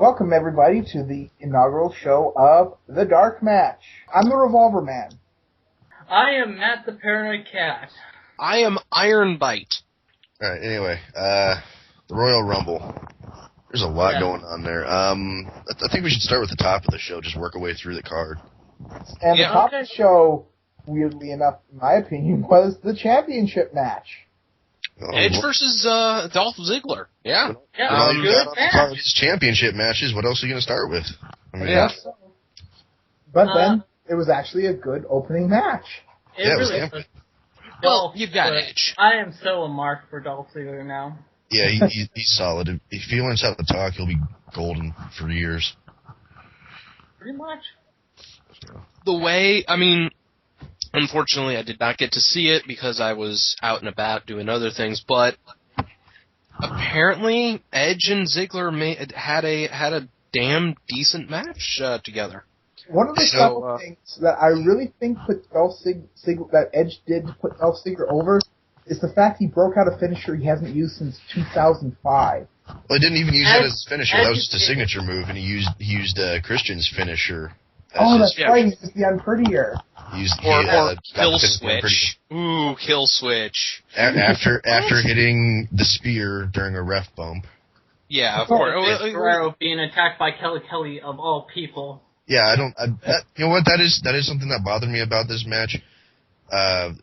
Welcome, everybody, to the inaugural show of the Dark Match. I'm the Revolver Man. I am Matt the Paranoid Cat. I am Iron Bite. Alright, anyway, the Royal Rumble. There's a lot going on there. I think we should start with the top of the show, just work our way through the card. And the top of the show, weirdly enough, in my opinion, was the championship match. Edge versus Dolph Ziggler. Yeah. Good match. His championship matches, what else are you going to start with? I mean, yeah. But then, it was actually a good opening match. It really was. Well, you've got Edge. I am so a mark for Dolph Ziggler now. Yeah, he's solid. If he learns how to talk, he'll be golden for years. Pretty much. The way, I mean, unfortunately I did not get to see it because I was out and about doing other things, but apparently Edge and Ziggler had a damn decent match together. One of the couple things that I really think put Dolph Ziggler, that Edge did to put Dolph Ziggler over, is the fact he broke out a finisher he hasn't used since 2005. Well, he didn't even use that as his finisher. That was just a signature move, and he used Christian's finisher. That's right. He used the Unprettier. Or kill switch. Ooh, kill switch. After hitting the spear during a ref bump. Yeah, of course. Guerrero being attacked by Kelly of all people. Yeah, you know what? That is something that bothered me about this match.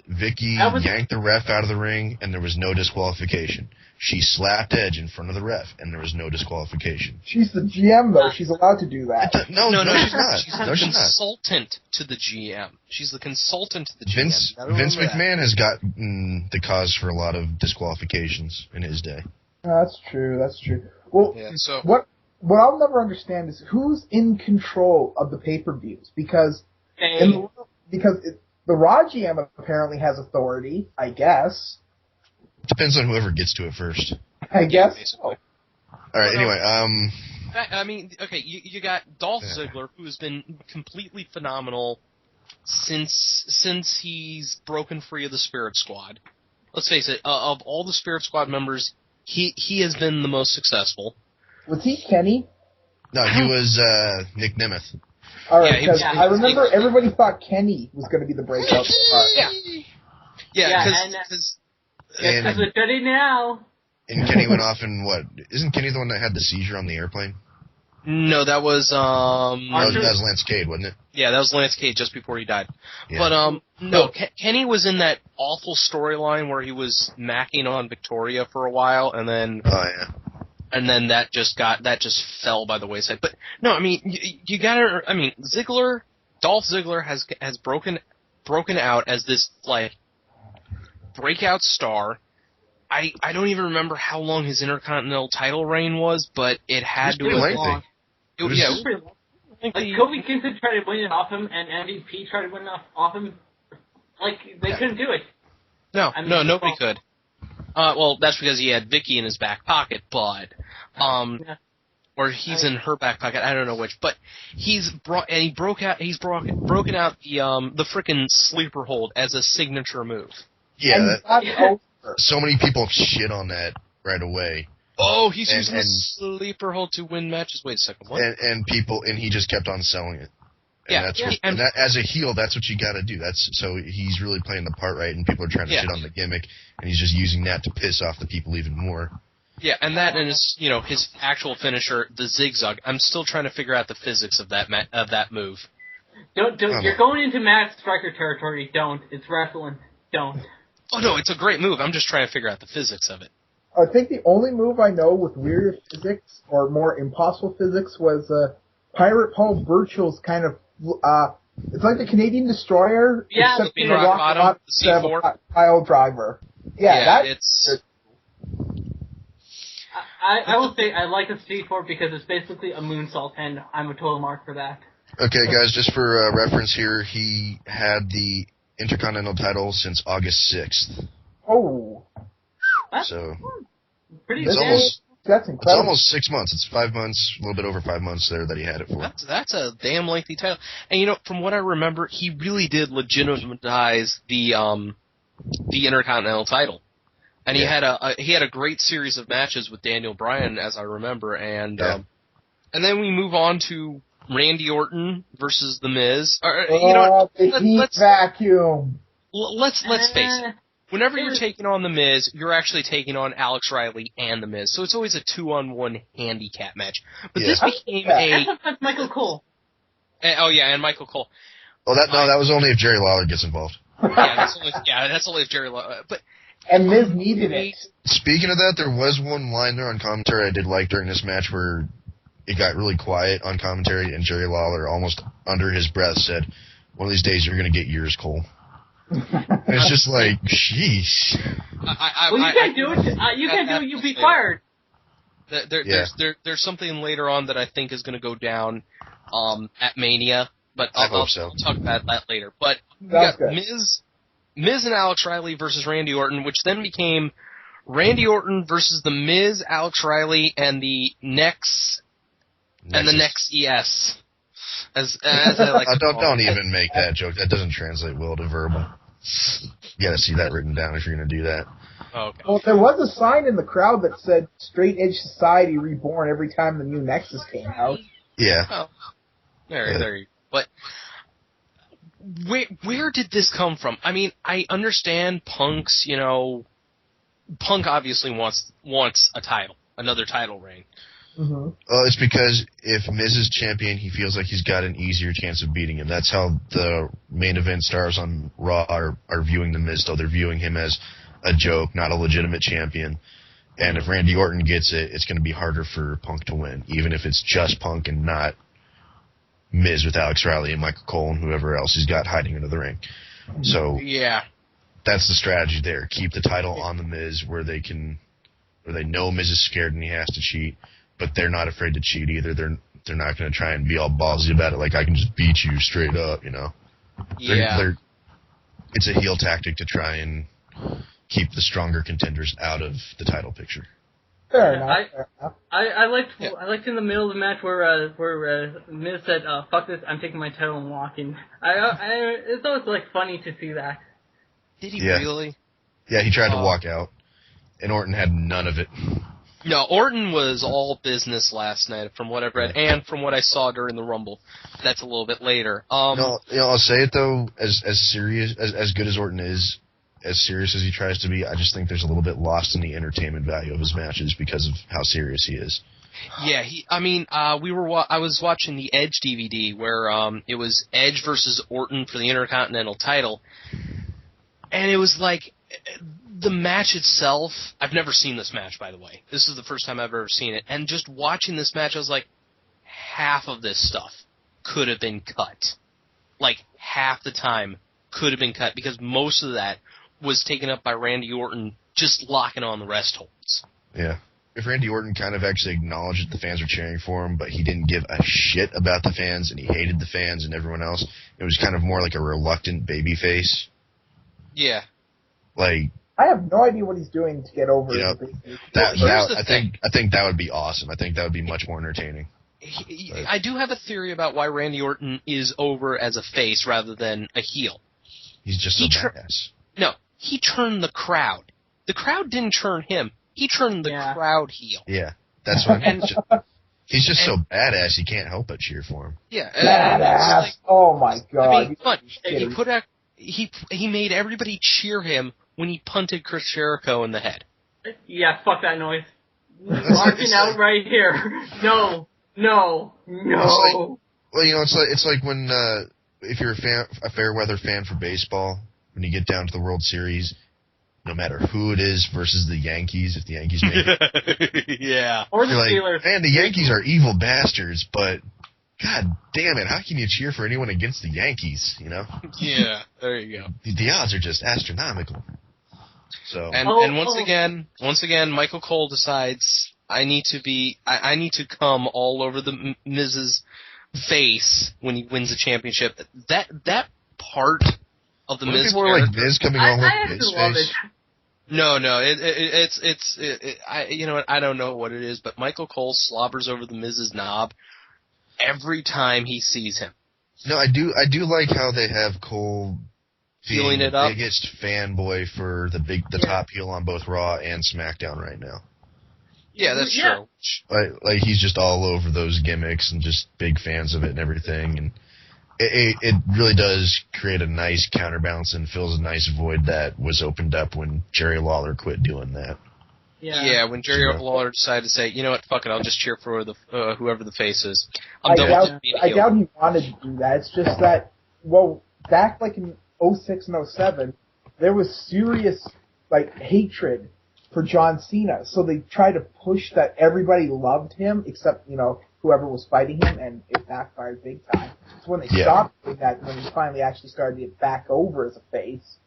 Vicky yanked the ref out of the ring, and there was no disqualification. She slapped Edge in front of the ref, and there was no disqualification. She's the GM, though. She's allowed to do that. No, she's not. She's the consultant to the GM. She's the consultant to the GM. Vince McMahon has got the cause for a lot of disqualifications in his day. That's true. Well, what I'll never understand is who's in control of the pay-per-views, because the Raw GM apparently has authority, I guess. Depends on whoever gets to it first. I guess so. All right, anyway, I mean, okay, you got Dolph Ziggler, who's been completely phenomenal since he's broken free of the Spirit Squad. Let's face it, of all the Spirit Squad members, he has been the most successful. Was he Kenny? No, he was Nick Nemeth. All right, because I remember everybody thought Kenny was going to be the breakout star. Yeah, because we're ready now. And Kenny went off and what? Isn't Kenny the one that had the seizure on the airplane? No, that was that was Lance Cade, wasn't it? Yeah, that was Lance Cade just before he died. Yeah. But no, Kenny was in that awful storyline where he was macking on Victoria for a while, and then and then that just fell by the wayside. But no, I mean you gotta. I mean Dolph Ziggler has broken out as this like breakout star. I don't even remember how long his Intercontinental title reign was, but it had to have been long. It was pretty long. Like Kofi Kingston tried to win it off him, and MVP tried to win it off him. Like they couldn't do it. No, nobody could. Well, that's because he had Vicky in his back pocket, but or he's in her back pocket. I don't know which, but he's broken out the frickin' sleeper hold as a signature move. Yeah, so many people shit on that right away. Oh, he's using a sleeper hold to win matches. Wait a second, what? And he just kept on selling it. And that, as a heel, that's what you got to do. So he's really playing the part right, and people are trying to shit on the gimmick, and he's just using that to piss off the people even more. Yeah, and his actual finisher, the zigzag. I'm still trying to figure out the physics of that move. Don't. You're going into Matt Striker territory. Don't. It's wrestling. Don't. Oh no, it's a great move. I'm just trying to figure out the physics of it. I think the only move I know with weirder physics or more impossible physics was Pirate Paul Burchill's kind of. It's like the Canadian Destroyer, except in a rock bottom, instead of a pile driver. It's. I will say I like the C4 because it's basically a moonsault, and I'm a total mark for that. Okay, guys, just for reference here, he had the Intercontinental title since August 6th. Oh. So pretty that's incredible. It's almost 6 months. It's 5 months, a little bit over 5 months there that he had it for. That's a damn lengthy title. And from what I remember, he really did legitimize the Intercontinental title. And he had a great series of matches with Daniel Bryan, as I remember, and And then we move on to Randy Orton versus The Miz. The heat vacuum. Let's face it. Whenever you're taking on The Miz, you're actually taking on Alex Riley and The Miz. So it's always a 2-on-1 handicap match. But this became And sometimes Michael Cole. And Michael Cole. Oh, that was only if Jerry Lawler gets involved. That's only if Jerry Lawler. And Miz needed it. Speaking of that, there was one line there on commentary I did like during this match where it got really quiet on commentary, and Jerry Lawler, almost under his breath, said, "One of these days you're going to get yours, Cole." And it's just like, jeez. You can't do it. You can't do it. You'll be fired. There's something later on that I think is going to go down at Mania, but I'll talk about that later. But we got Miz and Alex Riley versus Randy Orton, which then became Randy Orton versus The Miz, Alex Riley, and the Next ES. As I like to call don't even make that joke. That doesn't translate well to verbal. You gotta see that written down if you're gonna do that. Okay. Well, there was a sign in the crowd that said "Straight Edge Society Reborn" every time the new Nexus came out. Yeah. Oh. There you go. But where did this come from? I mean, I understand Punk's, Punk obviously wants a title, another title reign. Mm-hmm. It's because if Miz is champion, he feels like he's got an easier chance of beating him. That's how the main event stars on Raw are viewing the Miz, though. They're viewing him as a joke, not a legitimate champion. And if Randy Orton gets it, it's going to be harder for Punk to win, even if it's just Punk and not Miz with Alex Riley and Michael Cole and whoever else he's got hiding under the ring. So that's the strategy there. Keep the title on the Miz where they know Miz is scared and he has to cheat, but they're not afraid to cheat either. They're not going to try and be all ballsy about it, like I can just beat you straight up, It's a heel tactic to try and keep the stronger contenders out of the title picture. Fair enough. I liked in the middle of the match where Miz said, "Fuck this, I'm taking my title and walking." It's always funny to see that. Did he really? Yeah, he tried to walk out, and Orton had none of it. No, Orton was all business last night, from what I've read, and from what I saw during the Rumble. That's a little bit later. I'll say it though, as serious as good as Orton is, as serious as he tries to be, I just think there's a little bit lost in the entertainment value of his matches because of how serious he is. Yeah, I was watching the Edge DVD where it was Edge versus Orton for the Intercontinental title, and it was like the match itself. I've never seen this match, by the way. This is the first time I've ever seen it, and just watching this match, I was like, half of this stuff could have been cut. Like half the time could have been cut because most of that was taken up by Randy Orton just locking on the rest holds. Yeah. If Randy Orton kind of actually acknowledged that the fans were cheering for him, but he didn't give a shit about the fans, and he hated the fans and everyone else, it was kind of more like a reluctant babyface. Yeah. Like, I have no idea what he's doing to get over it. I think that would be awesome. I think that would be much more entertaining. I do have a theory about why Randy Orton is over as a face rather than a heel. He's just so badass. No, he turned the crowd. The crowd didn't turn him. He turned the crowd heel. Yeah, that's what I mean. He's just so badass, you can't help but cheer for him. Yeah, badass. Oh my god! I mean, he made everybody cheer him when he punted Chris Jericho in the head. Yeah, fuck that noise. Barking out right here. No. It's like when if you're a fair weather fan for baseball, when you get down to the World Series, no matter who it is versus the Yankees, if the Yankees make it. Yeah. Or the Steelers. Like, man, the Yankees are evil bastards, but god damn it, how can you cheer for anyone against the Yankees, Yeah, there you go. The odds are just astronomical. So and once again, Michael Cole decides I need to come all over the Miz's face when he wins the championship. That part of the Miz more like Miz coming all over his face. No, I don't know what it is, but Michael Cole slobbers over the Miz's knob every time he sees him. No, I do like how they have Cole feeling it the up. Biggest fanboy for the top heel on both Raw and SmackDown right now. Yeah, that's true. Like he's just all over those gimmicks and just big fans of it and everything, and it really does create a nice counterbalance and fills a nice void that was opened up when Jerry Lawler quit doing that. Yeah, when Jerry Lawler decided to say, you know what, fuck it, I'll just cheer for the whoever the face is. I doubt he wanted to do that. It's just that, back like in 06 and 07, there was serious hatred for John Cena, so they tried to push that everybody loved him except whoever was fighting him, and it backfired big time. So when they stopped doing that, when he finally actually started to get back over as a face.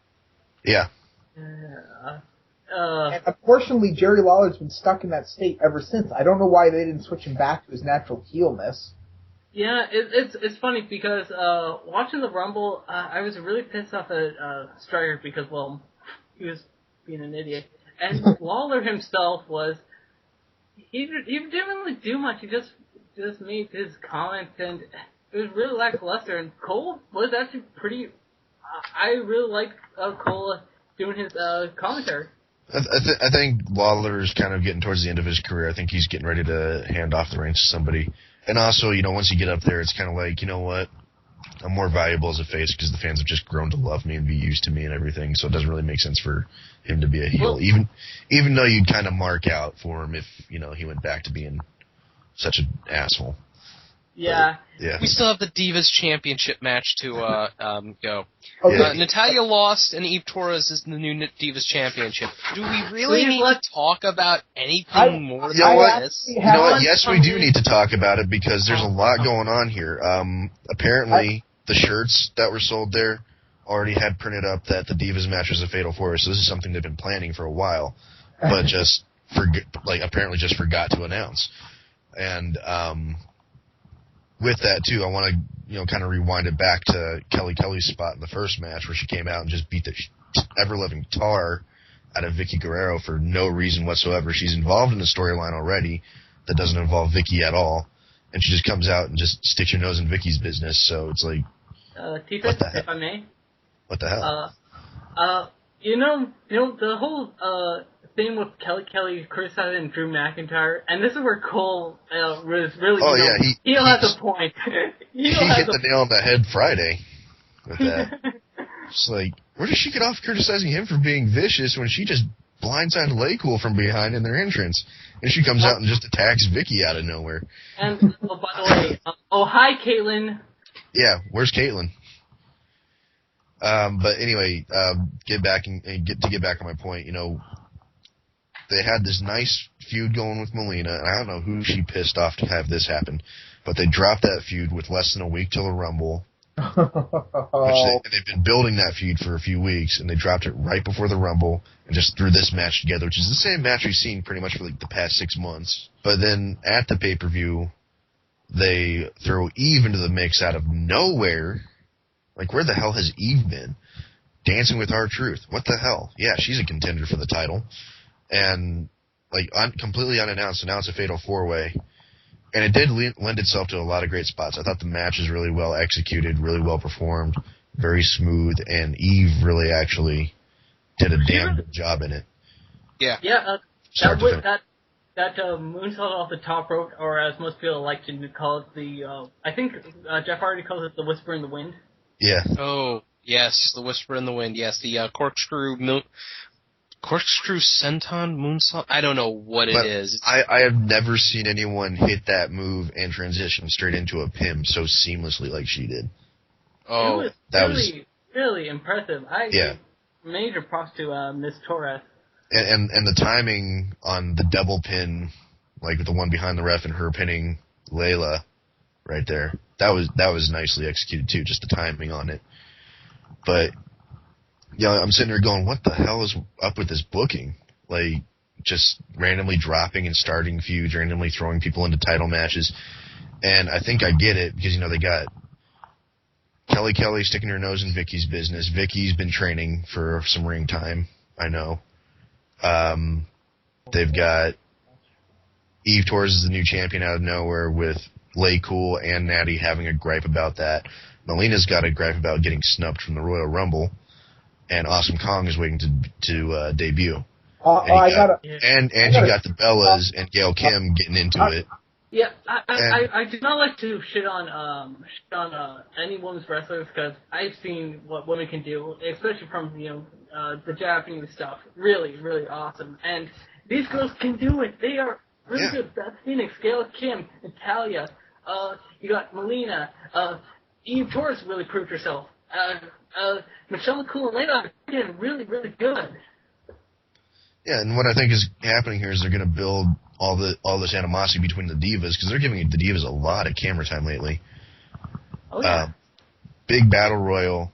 Yeah. And unfortunately, Jerry Lawler's been stuck in that state ever since. I don't know why they didn't switch him back to his natural heelness. Yeah, it's funny because watching the Rumble, I was really pissed off at Striker because, he was being an idiot. And Lawler himself he didn't really do much. He just made his comments, and it was really lackluster. And Cole was actually pretty. I really liked Cole doing his commentary. I think Lawler's kind of getting towards the end of his career. I think he's getting ready to hand off the reins to somebody. And also, once you get up there, it's kind of like, you know what? I'm more valuable as a face because the fans have just grown to love me and be used to me and everything. So it doesn't really make sense for him to be a heel, even though you'd kind of mark out for him if he went back to being such an asshole. Yeah. But, yeah. We still have the Divas Championship match to go. Okay. Natalia lost, and Eve Torres is the new Divas Championship. Do we really need to talk about anything more than this? Yes, we do need to talk about it because there's a lot going on here. Apparently, the shirts that were sold there already had printed up that the Divas match was a Fatal 4, so this is something they've been planning for a while, but apparently just forgot to announce. And with that too, I want to kind of rewind it back to Kelly's spot in the first match where she came out and just beat the ever-loving tar out of Vicky Guerrero for no reason whatsoever. She's involved in a storyline already that doesn't involve Vicky at all, and she just comes out and just sticks her nose in Vicky's business. So it's like, Tifa, if I may. What the hell? The whole thing with Kelly criticizing Drew McIntyre, and this is where Cole was really. He'll have the point. he hit the nail on the head Friday with that. It's like, where does she get off criticizing him for being vicious when she just blindsided Laycool from behind in their entrance, and she comes out and just attacks Vicky out of nowhere. And by the way, hi Caitlyn. Yeah, where's Caitlyn? But anyway, get back on my point. They had this nice feud going with Melina, and I don't know who she pissed off to have this happen, but they dropped that feud with less than a week till the Rumble. They've been building that feud for a few weeks, and they dropped it right before the Rumble and just threw this match together, which is the same match we've seen pretty much for the past 6 months. But then at the pay-per-view, they throw Eve into the mix out of nowhere. Like, where the hell has Eve been? Dancing with R-Truth. What the hell? Yeah, she's a contender for the title. And, completely unannounced, announced a Fatal 4-Way. And it did lend itself to a lot of great spots. I thought the match was really well executed, really well performed, very smooth, and Eve really actually did a damn good job in it. Yeah. Yeah, that moonsault off the top rope, or as most people like to call it, I think Jeff Hardy calls it the Whisper in the Wind. Yeah. Oh, yes, the Whisper in the Wind. Yes, the corkscrew senton moonsault. I don't know what it is. I have never seen anyone hit that move and transition straight into a pin so seamlessly like she did. Oh, it was really impressive. Major props to Miss Torres. And the timing on the double pin, like the one behind the ref and her pinning Layla right there, that was nicely executed too, just the timing on it. But I'm sitting there going, what the hell is up with this booking? Like, just randomly dropping and starting feuds, randomly throwing people into title matches. And I think I get it, because, they got Kelly sticking her nose in Vicky's business. Vicky's been training for some ring time, I know. They've got Eve Torres is the new champion out of nowhere, with Laycool and Natty having a gripe about that. Melina's got a gripe about getting snubbed from the Royal Rumble. And Awesome Kong is waiting to debut. And you got the Bellas and Gail Kim getting into it. Yeah, I do not like to shit on any women's wrestlers because I've seen what women can do, especially from the Japanese stuff. Really, really awesome. And these girls can do it. They are really good. Beth Phoenix, Gail Kim, Natalia. You got Melina. Eve Torres really proved herself. Michelle McCool and Layla are really, really good. Yeah, and what I think is happening here is they're going to build all this animosity between the divas because they're giving the divas a lot of camera time lately. Oh yeah. Big battle royal,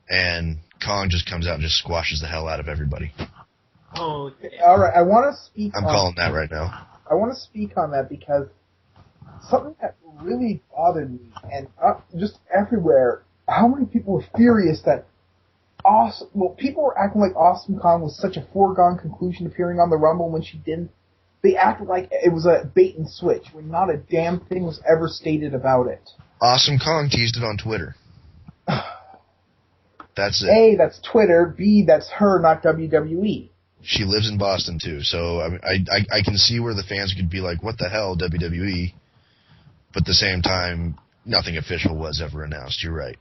and Kong just comes out and just squashes the hell out of everybody. Oh. All right, I want to speak. I'm calling that right now. I want to speak on that because something that really bothered me, and just everywhere, how many people were furious that people were acting like Awesome Kong was such a foregone conclusion appearing on the Rumble when she didn't. They acted like it was a bait and switch when not a damn thing was ever stated about it. Awesome Kong teased it on Twitter. That's it. A, that's Twitter. B, that's her, not WWE. She lives in Boston too, so I can see where the fans could be like, "What the hell, WWE?" But at the same time, nothing official was ever announced. You're right.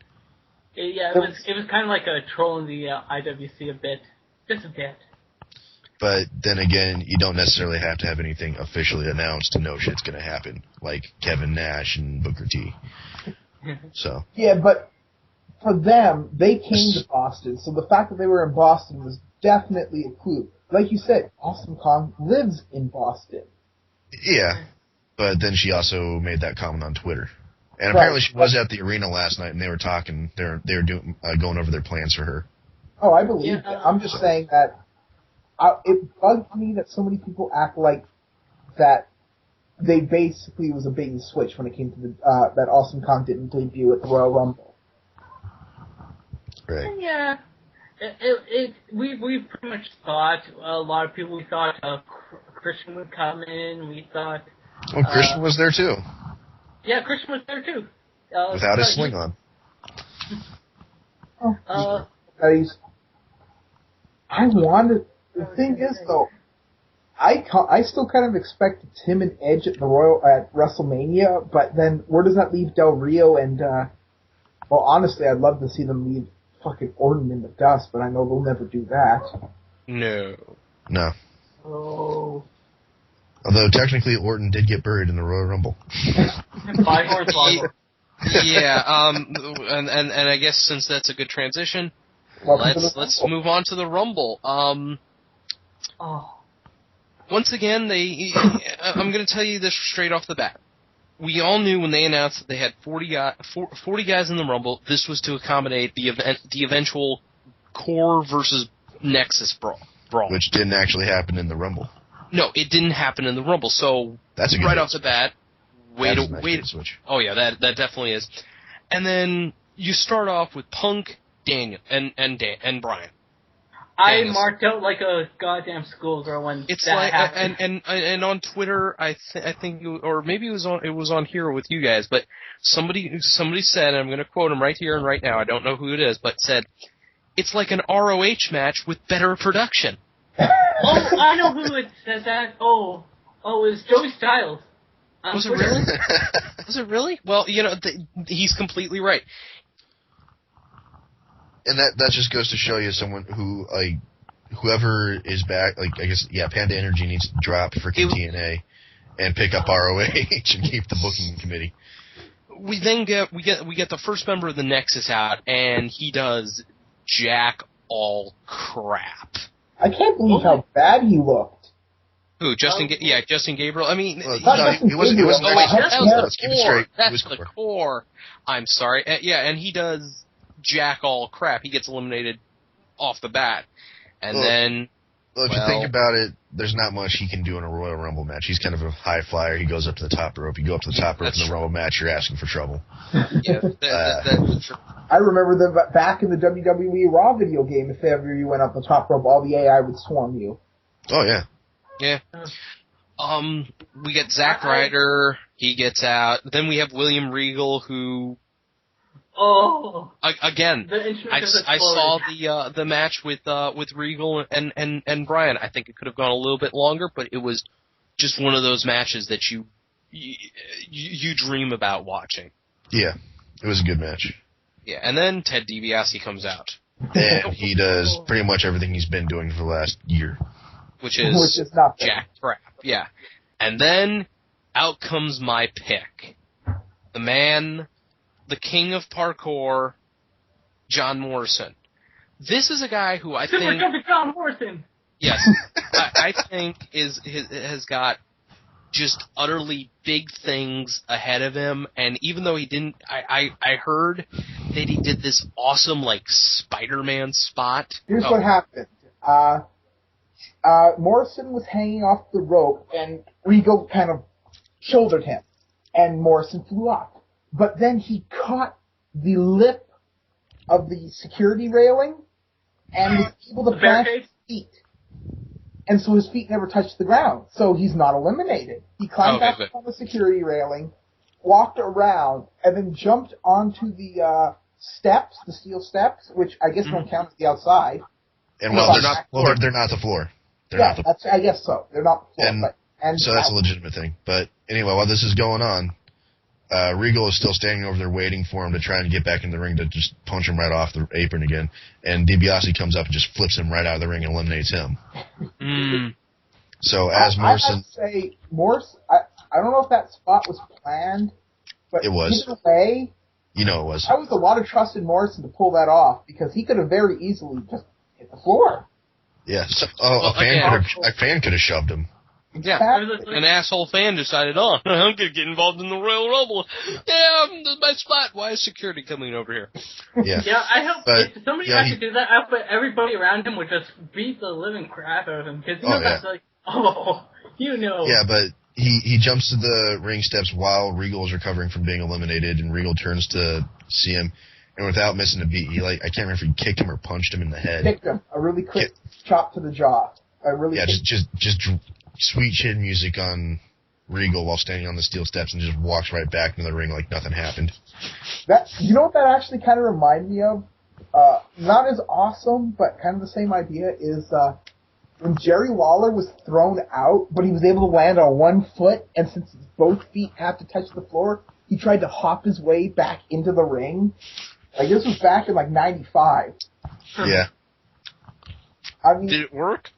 Yeah, it was kind of like a troll in the IWC a bit, just a bit. But then again, you don't necessarily have to have anything officially announced to know shit's going to happen, like Kevin Nash and Booker T. So. Yeah, but for them, they came to Boston, so the fact that they were in Boston was definitely a clue. Like you said, Awesome Kong lives in Boston. Yeah, but then she also made that comment on Twitter. And apparently she was at the arena last night, and they were talking. They were doing going over their plans for her. Oh, I believe it. I'm just saying that it bugged me that so many people act like that they basically was a bait and switch when it came to that Awesome Kong didn't debut at the Royal Rumble. Right. Yeah. We pretty much thought, a lot of people, we thought Christian would come in. We thought. Well, Christian was there too. Yeah, Christian was there too. Without his sling on. The thing is, though, I still kind of expected Tim and Edge at at WrestleMania, but then where does that leave Del Rio and, well, honestly, I'd love to see them leave fucking Orton in the dust, but I know they'll never do that. No. Oh. Although, technically, Orton did get buried in the Royal Rumble. Yeah, and I guess since that's a good transition, let's move on to the Rumble. Once again, I'm going to tell you this straight off the bat. We all knew when they announced that they had 40 guys in the Rumble, this was to accommodate the eventual Core versus Nexus brawl. Which didn't actually happen in the Rumble. No, it didn't happen in the Rumble. So that's a good right off the bat, wait. Switch. Oh yeah, that definitely is. And then you start off with Punk, Daniel, and Brian. I marked out like a goddamn schoolgirl when it's that like, happened. And on Twitter, I think, or maybe it was on here with you guys, but somebody said, and I'm going to quote him right here and right now. I don't know who it is, but said, "It's like an ROH match with better production." Oh, I know who had said that. Oh, it was Joey Styles. Was it really? Was it really? Well, he's completely right. And that just goes to show you someone who, like, whoever is back, like, I guess, yeah, Panda Energy needs to drop freaking TNA and pick up ROH and keep the booking committee. We then get the first member of the Nexus out, and he does jack all crap. I can't believe how bad he looked. Who? Justin Gabriel? I mean, he wasn't. Let's keep it straight. That's the Core. I'm sorry. And he does jack all crap. He gets eliminated off the bat. And then... Well, if you think about it, there's not much he can do in a Royal Rumble match. He's kind of a high flyer. He goes up to the top rope. You go up to the top rope in the Rumble match, you're asking for trouble. Yeah, that's true. I remember back in the WWE Raw video game, if ever you went up the top rope, all the AI would swarm you. Oh, yeah. Yeah. We get Zack Ryder. He gets out. Then we have William Regal, who... Oh. Again, I saw the match with Regal and Bryan. I think it could have gone a little bit longer, but it was just one of those matches that you dream about watching. Yeah, it was a good match. Yeah, and then Ted DiBiase comes out. And he does pretty much everything he's been doing for the last year. Which is jack crap, yeah. And then out comes my pick. The man, the king of parkour, John Morrison. This is a guy who I think... John Morrison! Yes. I think has got just utterly big things ahead of him, and even though he didn't... I heard that he did this awesome, like, Spider-Man spot. Here's what happened. Morrison was hanging off the rope, and Regal kind of shouldered him, and Morrison flew off. But then he caught the lip of the security railing, and was able to plant his feet. And so his feet never touched the ground, so he's not eliminated. He climbed back up on the security railing, walked around, and then jumped onto the steps, the steel steps, which I guess don't count as the outside. And well, they're not the floor. I guess so. They're not the floor. And so that's a legitimate thing. But anyway, while this is going on, Regal is still standing over there waiting for him to try and get back in the ring to just punch him right off the apron again. And DiBiase comes up and just flips him right out of the ring and eliminates him. So as Morrison... I have to say, Morrison, I don't know if that spot was planned, but it was. Either way, you know it was. I was a lot of trust in Morrison to pull that off, because he could have very easily just hit the floor. Yeah, a fan could have shoved him. Yeah, an asshole fan decided, I'm going to get involved in the Royal Rumble. Yeah, my spot. Why is security coming over here? Yeah, I hope if somebody actually did that, I hope everybody around him would just beat the living crap out of him. Because that's like, Yeah, but he jumps to the ring steps while Regal is recovering from being eliminated, and Regal turns to see him. And without missing a beat, I can't remember if he kicked him or punched him in the head. Kicked him. A really quick chop to the jaw. Just sweet chin music on Regal while standing on the steel steps, and just walks right back into the ring like nothing happened. You know what that actually kind of reminded me of? Not as awesome, but kind of the same idea is when Jerry Lawler was thrown out, but he was able to land on one foot, and since both feet have to touch the floor, he tried to hop his way back into the ring. Like, this was back in, 95. Yeah. I mean, did it work?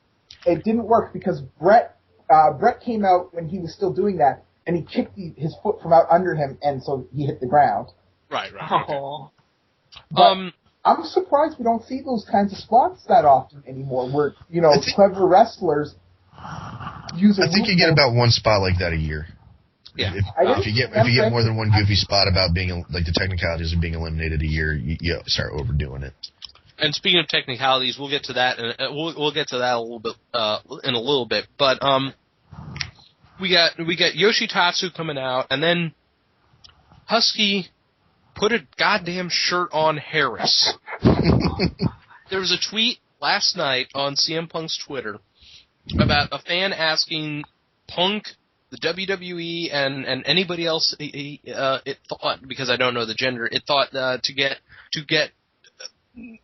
It didn't work because Brett came out when he was still doing that, and he kicked his foot from out under him, and so he hit the ground. Right. Oh. But I'm surprised we don't see those kinds of spots that often anymore, where, clever wrestlers use I think you get about one spot like that a year. Yeah. If you get more than one goofy spot about being, the technicalities of being eliminated a year, you start overdoing it. And speaking of technicalities, we'll get to that, and we'll get to that a little bit in a little bit. But we got Yoshitatsu coming out, and then Husky put a goddamn shirt on Harris. There was a tweet last night on CM Punk's Twitter about a fan asking Punk, the WWE, and anybody else. It thought, because I don't know the gender, it thought to get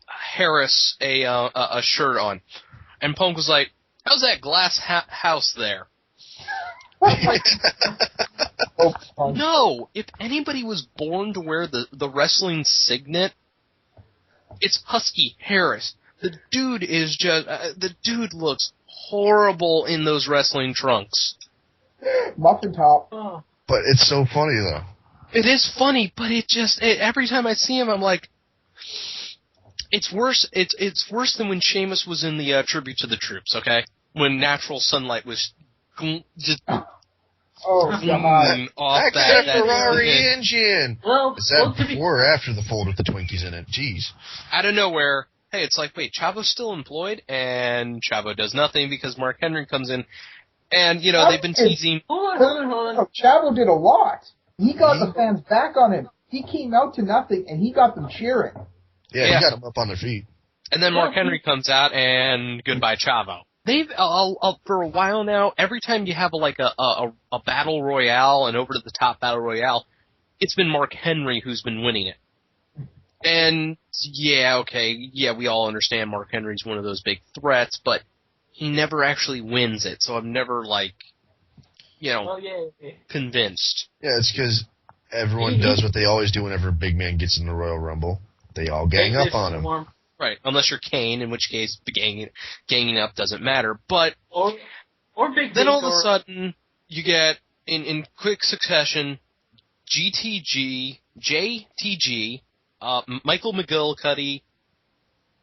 Harris a shirt on, and Punk was like, "How's that glass house there?" No, if anybody was born to wear the wrestling signet, it's Husky Harris. The dude is just the dude looks horrible in those wrestling trunks. Muffin top. Oh. But it's so funny though. It is funny, but every time I see him, I'm like, it's worse. It's worse than when Sheamus was in the Tribute to the Troops. Okay, when Natural Sunlight was just off that Ferrari engine. Well, is that before or after the fold with the Twinkies in it? Jeez. Out of nowhere, hey, it's like, wait, Chavo's still employed, and Chavo does nothing because Mark Henry comes in, and they've been teasing. Hold on. Chavo did a lot. He got the fans back on him. He came out to nothing, and he got them cheering. Yeah, he got them up on their feet. And then Mark Henry comes out, and goodbye, Chavo. They've for a while now, every time you have a battle royale, an over to the top battle royale, it's been Mark Henry who's been winning it. And, we all understand Mark Henry's one of those big threats, but he never actually wins it, so I'm never, convinced. Yeah, it's because everyone does what they always do whenever a big man gets in the Royal Rumble. They all gang up on him. Right, unless you're Kane, in which case ganging up doesn't matter. But or Big then all of a sudden, you get, in quick succession, JTG, Michael McGillicuddy,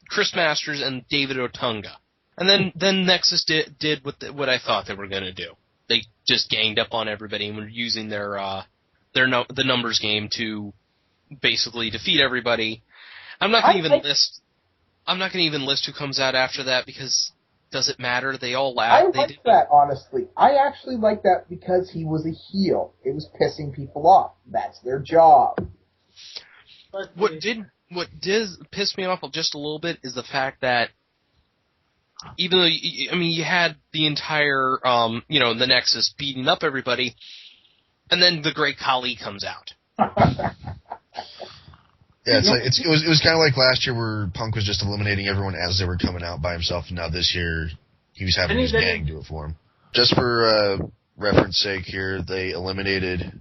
Chris Masters, and David Otunga. And then Nexus did what I thought they were going to do. They just ganged up on everybody and were using the numbers game to basically defeat everybody. I'm not going to even list who comes out after that because does it matter? They all laugh. I like that, honestly. I actually like that because he was a heel. It was pissing people off. That's their job. What did piss me off just a little bit is the fact that even though you had the entire the Nexus beating up everybody, and then the Great Khali comes out. Yeah, it was kind of like last year where Punk was just eliminating everyone as they were coming out by himself, and now this year he was having his gang do it for him. Just for reference sake here, they eliminated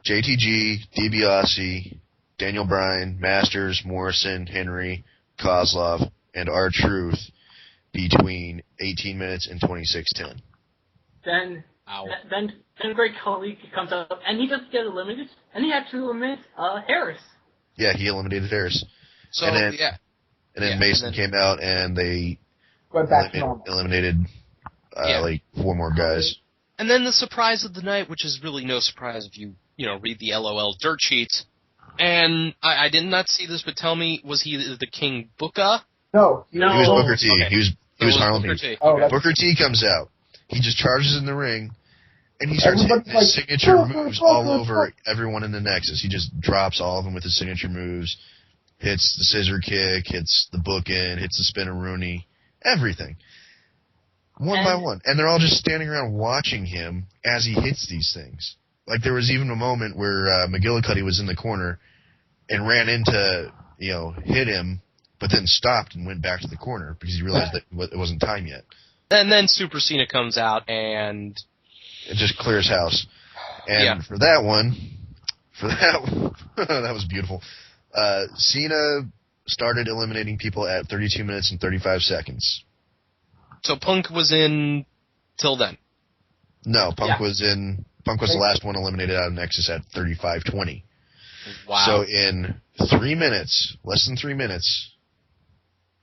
JTG, DiBiase, Daniel Bryan, Masters, Morrison, Henry, Kozlov, and R-Truth between 18 minutes and 26:10. Then Great Khali comes up, and he doesn't get eliminated, and he actually eliminates Harris. Yeah, he eliminated Harris. So, and then Mason came out, and they eliminated 4 more guys. And then the surprise of the night, which is really no surprise if you read the LOL dirt sheets, and I did not see this, but tell me, was he the King Booker? No. He was Booker T. Okay. He was Harlem Booker Heat. T. Okay. Booker T comes out. He just charges in the ring, and he starts hitting his signature moves all over everyone in the Nexus. He just drops all of them with his signature moves, hits the scissor kick, hits the bookend, hits the spin-a-rooney, everything. One by one. And they're all just standing around watching him as he hits these things. Like, there was even a moment where McGillicuddy was in the corner and ran in to, hit him, but then stopped and went back to the corner because he realized that it wasn't time yet. And then Super Cena comes out and it just clears house. And for that one, that was beautiful. Cena started eliminating people at 32 minutes and 35 seconds. So Punk was in till then? No, Punk was the last one eliminated out of Nexus at 35:20. Wow. So in 3 minutes, less than 3 minutes,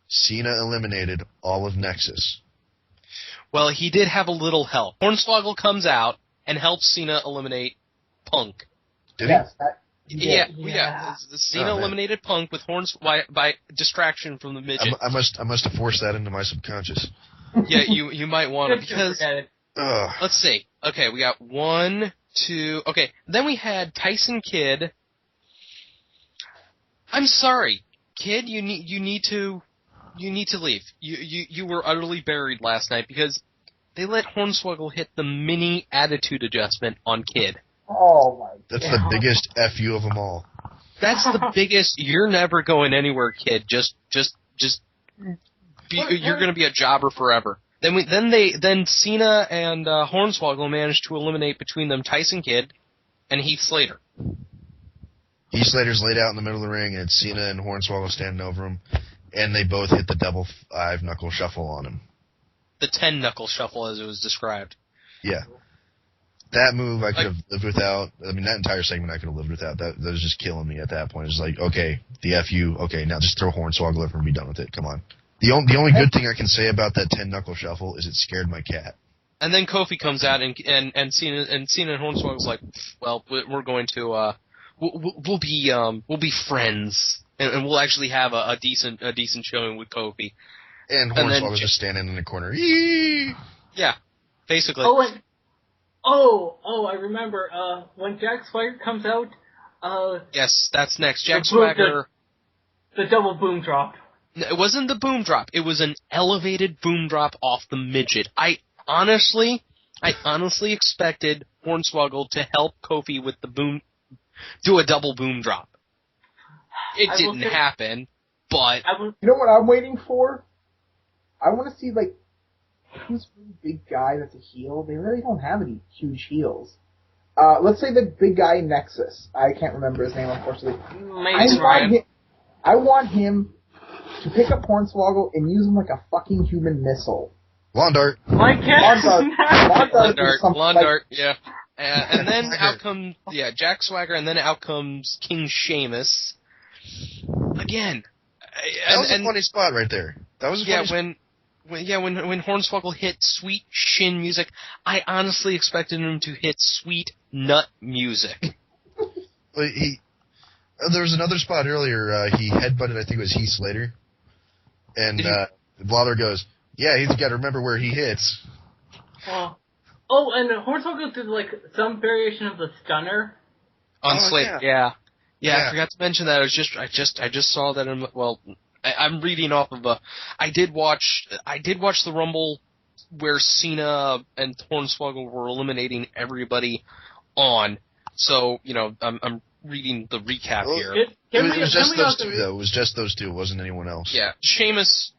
Cena eliminated all of Nexus. Well, he did have a little help. Hornswoggle comes out and helps Cena eliminate Punk. Did he? Yes. Yeah. Cena eliminated Punk with by distraction from the midget. I must have forced that into my subconscious. Yeah, you might want to because let's see. Okay, we got 1, 2. Okay, then we had Tyson Kidd. I'm sorry, Kidd. You need to leave. You were utterly buried last night because they let Hornswoggle hit the mini attitude adjustment on Kidd. Oh my God. That's the biggest FU of them all. That's the biggest. You're never going anywhere, Kid. You're going to be a jobber forever. Then Cena and Hornswoggle managed to eliminate between them Tyson Kidd and Heath Slater. Heath Slater's laid out in the middle of the ring, and it's Cena and Hornswoggle standing over him, and they both hit the double 5-knuckle shuffle on him. The 10-knuckle shuffle, as it was described. Yeah. That move I could have lived without. I mean, that entire segment I could have lived without. That was just killing me at that point. It was like, okay, the FU, okay, now just throw Hornswoggle over and be done with it. Come on. The only good thing I can say about that 10-knuckle shuffle is it scared my cat. And then Kofi comes out and Cena and Hornswoggle's like, well, we're going to we'll be friends and we'll actually have a decent showing with Kofi. And Hornswoggle's just standing in the corner. Eee! Yeah, basically. I remember when Jack Swagger comes out. Yes, that's next. Jack Swagger. The double boom drop. It wasn't the boom drop. It was an elevated boom drop off the midget. I honestly expected Hornswoggle to help Kofi with the boom, do a double boom drop. It didn't happen, but... You know what I'm waiting for? I want to see, like, who's a really big guy that's a heel. They really don't have any huge heels. Let's say the big guy in Nexus. I can't remember his name, unfortunately. I want him to pick up Hornswoggle and use him like a fucking human missile. Lawn dart. Lawn dart, yeah. And then out comes, Jack Swagger, and then out comes King Sheamus. Again. That was a funny spot right there. That was a funny spot. When Hornswoggle hit sweet shin music, I honestly expected him to hit sweet nut music. There was another spot earlier. He headbutted, I think it was Heath Slater, and Lawler goes, "Yeah, he's got to remember where he hits." And Hornswoggle did like some variation of the stunner on Slater. Yeah, I forgot to mention that. I just saw that. I'm reading off of I did watch the Rumble where Cena and Hornswoggle were eliminating everybody on. So, I'm reading the recap here. It was just those two, though. It was just those two. It wasn't anyone else. Yeah. Sheamus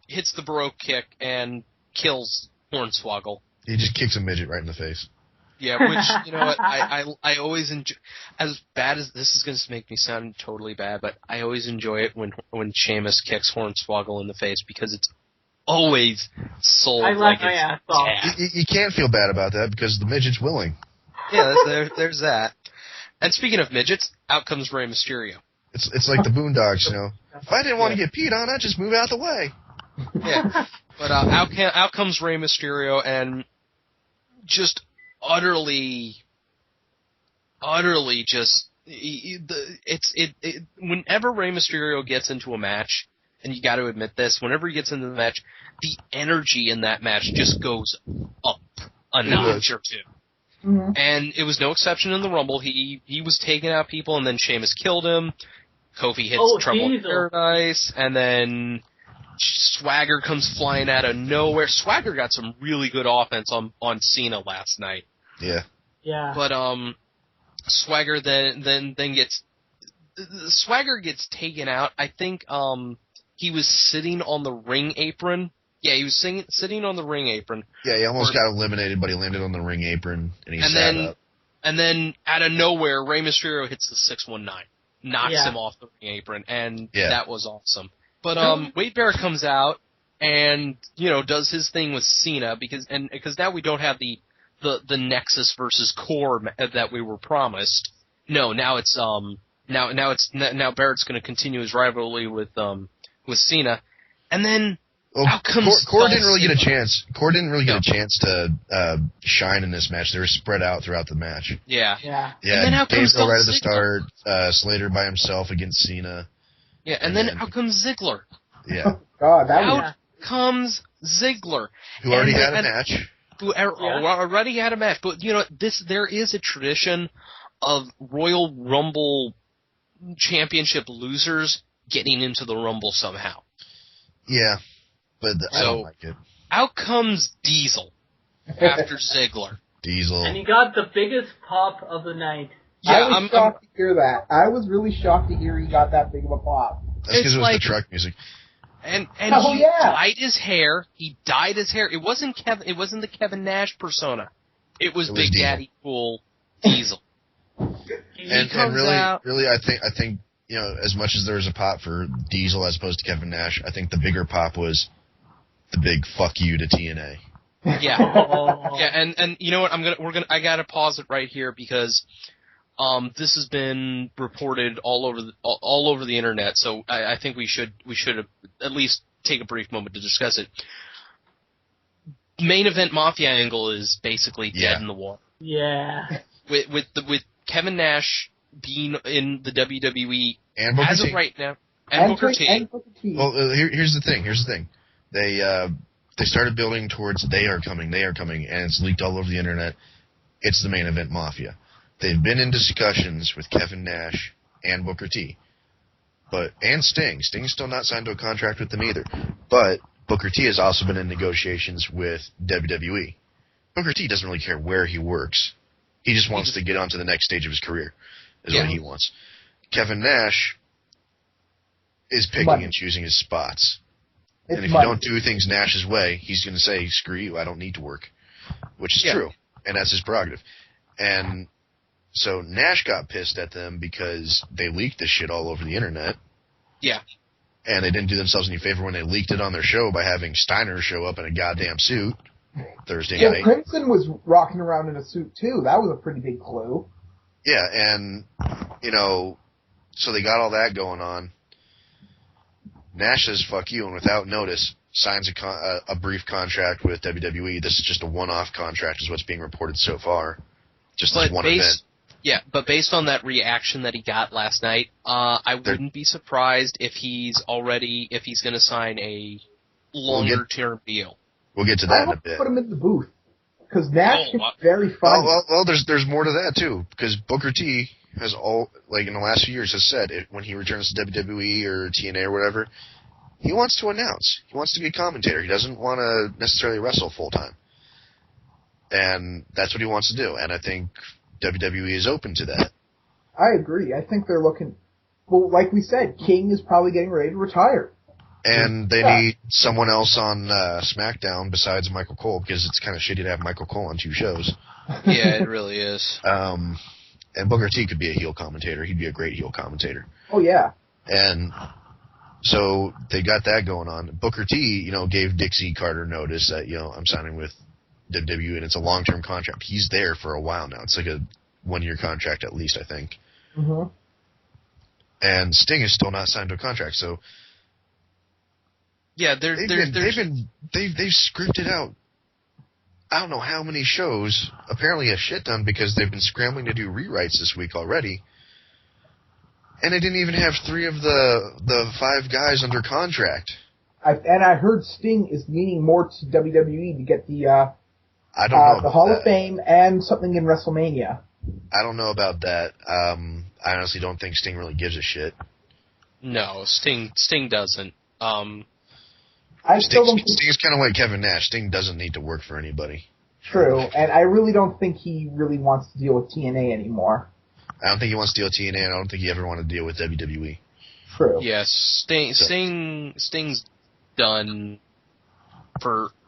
hits the Baroque kick and kills Hornswoggle. He just kicks a midget right in the face. Yeah, which, you know what, I always enjoy, as bad as, this is going to make me sound totally bad, but I always enjoy it when Sheamus kicks Hornswoggle in the face, because it's always sold like it's ass. You can't feel bad about that, because the midget's willing. Yeah, there's that. And speaking of midgets, out comes Rey Mysterio. It's like the Boondocks, you know. If I didn't want to get peed on, I'd just move out the way. Yeah. But out comes Rey Mysterio, and just utterly just whenever Rey Mysterio gets into a match, and you got to admit this, whenever he gets into the match, the energy in that match just goes up a notch or two. Mm-hmm. And it was no exception in the Rumble. He was taking out people, and then Sheamus killed him. Kofi hits Trouble in Paradise, and then Swagger comes flying out of nowhere. Swagger got some really good offense on Cena last night. Yeah. Yeah. But Swagger then gets taken out. I think he was sitting on the ring apron. Yeah, he was sitting on the ring apron. Yeah, he almost got eliminated, but he landed on the ring apron and he sat up. And then out of nowhere, Rey Mysterio hits the 619, knocks him off the ring apron, and that was awesome. But Wade Barrett comes out and does his thing with Cena because now we don't have the Nexus versus Core that we were promised. No, now it's now Barrett's going to continue his rivalry with Cena, and then out comes Core didn't really get a chance. Core didn't really get a chance to shine in this match. They were spread out throughout the match. Yeah. And then out comes right at the start. Slater by himself against Cena. Yeah, and then out comes Ziggler. Yeah. Out comes Ziggler. Who already had a match. Already had a match. But, there is a tradition of Royal Rumble Championship losers getting into the Rumble somehow. Yeah, but I don't like it. Out comes Diesel after Ziggler. Diesel. And he got the biggest pop of the night. Yeah, I was shocked to hear that. I was really shocked to hear he got that big of a pop. That's because it was the truck music. And he dyed his hair. It wasn't the Kevin Nash persona. It was Big Diesel. Daddy Cool Diesel. and really, I think as much as there was a pop for Diesel as opposed to Kevin Nash, I think the bigger pop was the big fuck you to TNA. Yeah. Yeah, and you know what? I gotta pause it right here because this has been reported all over the internet, so I think we should at least take a brief moment to discuss it. Main Event Mafia angle is basically dead in the water. Yeah. With Kevin Nash being in the WWE and Booker as T. of right now, and Booker T. Well, here's the thing. They started building towards they are coming, and it's leaked all over the internet. It's the Main Event Mafia. They've been in discussions with Kevin Nash and Booker T. And Sting. Sting's still not signed to a contract with them either. But Booker T has also been in negotiations with WWE. Booker T doesn't really care where he works. He just wants to get on to the next stage of his career, is what he wants. Kevin Nash is picking and choosing his spots. And if you don't do things Nash's way, he's going to say, screw you, I don't need to work. Which is true. And that's his prerogative. And so Nash got pissed at them because they leaked this shit all over the internet. Yeah. And they didn't do themselves any favor when they leaked it on their show by having Steiner show up in a goddamn suit Thursday night. Crimson was rocking around in a suit, too. That was a pretty big clue. Yeah, and, so they got all that going on. Nash says, fuck you, and without notice, signs a brief contract with WWE. This is just a one-off contract is what's being reported so far. Just this one event. Yeah, but based on that reaction that he got last night, I wouldn't be surprised if he's going to sign a longer-term deal. We'll get to that in a bit. Put him in the booth. Because Nash is very funny. Well, there's more to that, too. Because Booker T has in the last few years has said when he returns to WWE or TNA or whatever, he wants to announce. He wants to be a commentator. He doesn't want to necessarily wrestle full-time. And that's what he wants to do. And I think WWE is open to that. I agree. I think they're looking... Well, like we said, King is probably getting ready to retire. And they need someone else on SmackDown besides Michael Cole, because it's kind of shitty to have Michael Cole on 2 shows. Yeah, it really is. And Booker T could be a heel commentator. He'd be a great heel commentator. Oh, yeah. And so they got that going on. Booker T, gave Dixie Carter notice that, I'm signing with WWE, and it's a long-term contract. He's there for a while now. It's like a 1-year contract at least, I think. Mm-hmm. And Sting is still not signed to a contract, so... Yeah, they've scripted out I don't know how many shows, apparently a shit ton, because they've been scrambling to do rewrites this week already. And they didn't even have 3 of the 5 guys under contract. I heard Sting is leaning more to WWE to get the Hall of Fame and something in WrestleMania. I don't know about that. I honestly don't think Sting really gives a shit. No, Sting doesn't. Sting's kind of like Kevin Nash. Sting doesn't need to work for anybody. True, and I really don't think he really wants to deal with TNA anymore. I don't think he wants to deal with TNA, and I don't think he ever wanted to deal with WWE. True. Yes, Sting's done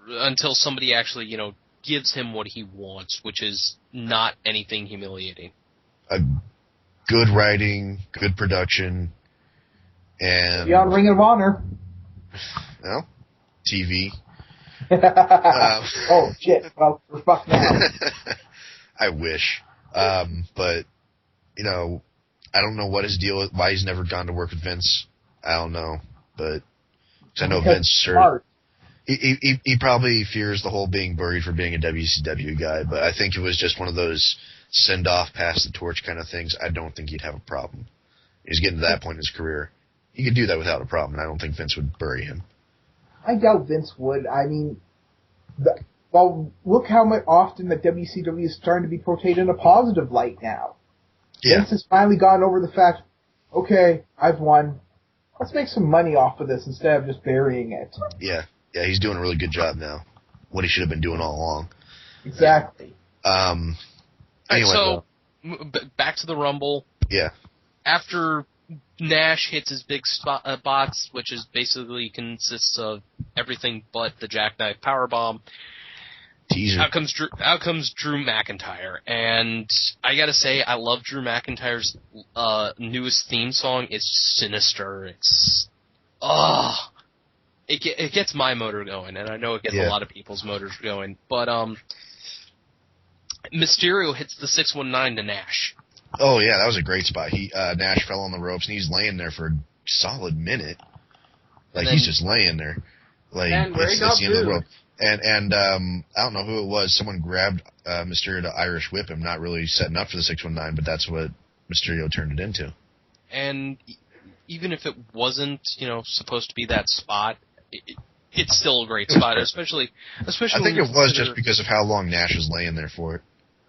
until somebody actually, gives him what he wants, which is not anything humiliating. Good writing, good production, and... Beyond Ring of Honor. No? TV. Oh, shit. Well, we're fucked now. I wish. But, I don't know what his deal is, why he's never gone to work with Vince. I don't know. But I know Vince he probably fears the whole being buried for being a WCW guy, but I think it was just one of those send-off, pass the torch kind of things. I don't think he'd have a problem. He's getting to that point in his career. He could do that without a problem, and I don't think Vince would bury him. I doubt Vince would. I mean, look how often that WCW is starting to be portrayed in a positive light now. Yeah. Vince has finally gotten over the fact, okay, I've won. Let's make some money off of this instead of just burying it. Yeah, he's doing a really good job now. What he should have been doing all along. Exactly. Anyway, so, back to the Rumble. Yeah. After Nash hits his big spots, which basically consists of everything but the jackknife powerbomb. Teaser. Out comes Drew McIntyre, and I gotta say, I love Drew McIntyre's newest theme song. It's sinister. It gets my motor going, and I know it gets a lot of people's motors going. But Mysterio hits the 619 to Nash. Oh yeah, that was a great spot. Nash fell on the ropes and he's laying there for a solid minute. He's just laying there. And where he got the end of the rope. And I don't know who it was. Someone grabbed Mysterio to Irish whip him, not really setting up for the 619, but that's what Mysterio turned it into. And even if it wasn't, supposed to be that spot, it's still a great spot, especially. I think it was just because of how long Nash was laying there for it.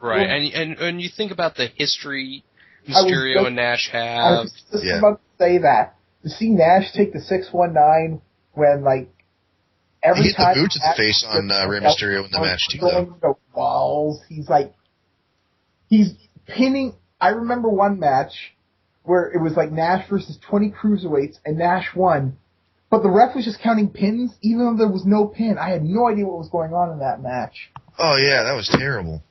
Right, and you think about the history Mysterio and Nash have. I was just about to say that. To see Nash take the 619 when, every he hit time... the boot to the face on Rey Mysterio in the match, too, though. The walls. He's pinning... I remember one match where it was like Nash versus 20 cruiserweights, and Nash won. But the ref was just counting pins, even though there was no pin. I had no idea what was going on in that match. Oh, yeah, that was terrible.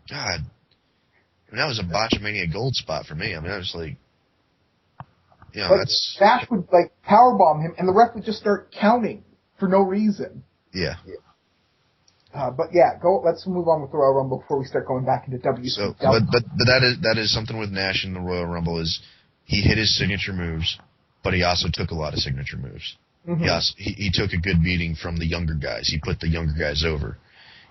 God. I mean, that was a Botchamania gold spot for me. I mean, I was like, you know, that's... Nash would, like, powerbomb him, and the ref would just start counting for no reason. Yeah. But yeah, let's move on with the Royal Rumble before we start going back into WCW. So, but that is something with Nash in the Royal Rumble is he hit his signature moves, but he also took a lot of signature moves. Mm-hmm. He took a good beating from the younger guys. He put the younger guys over.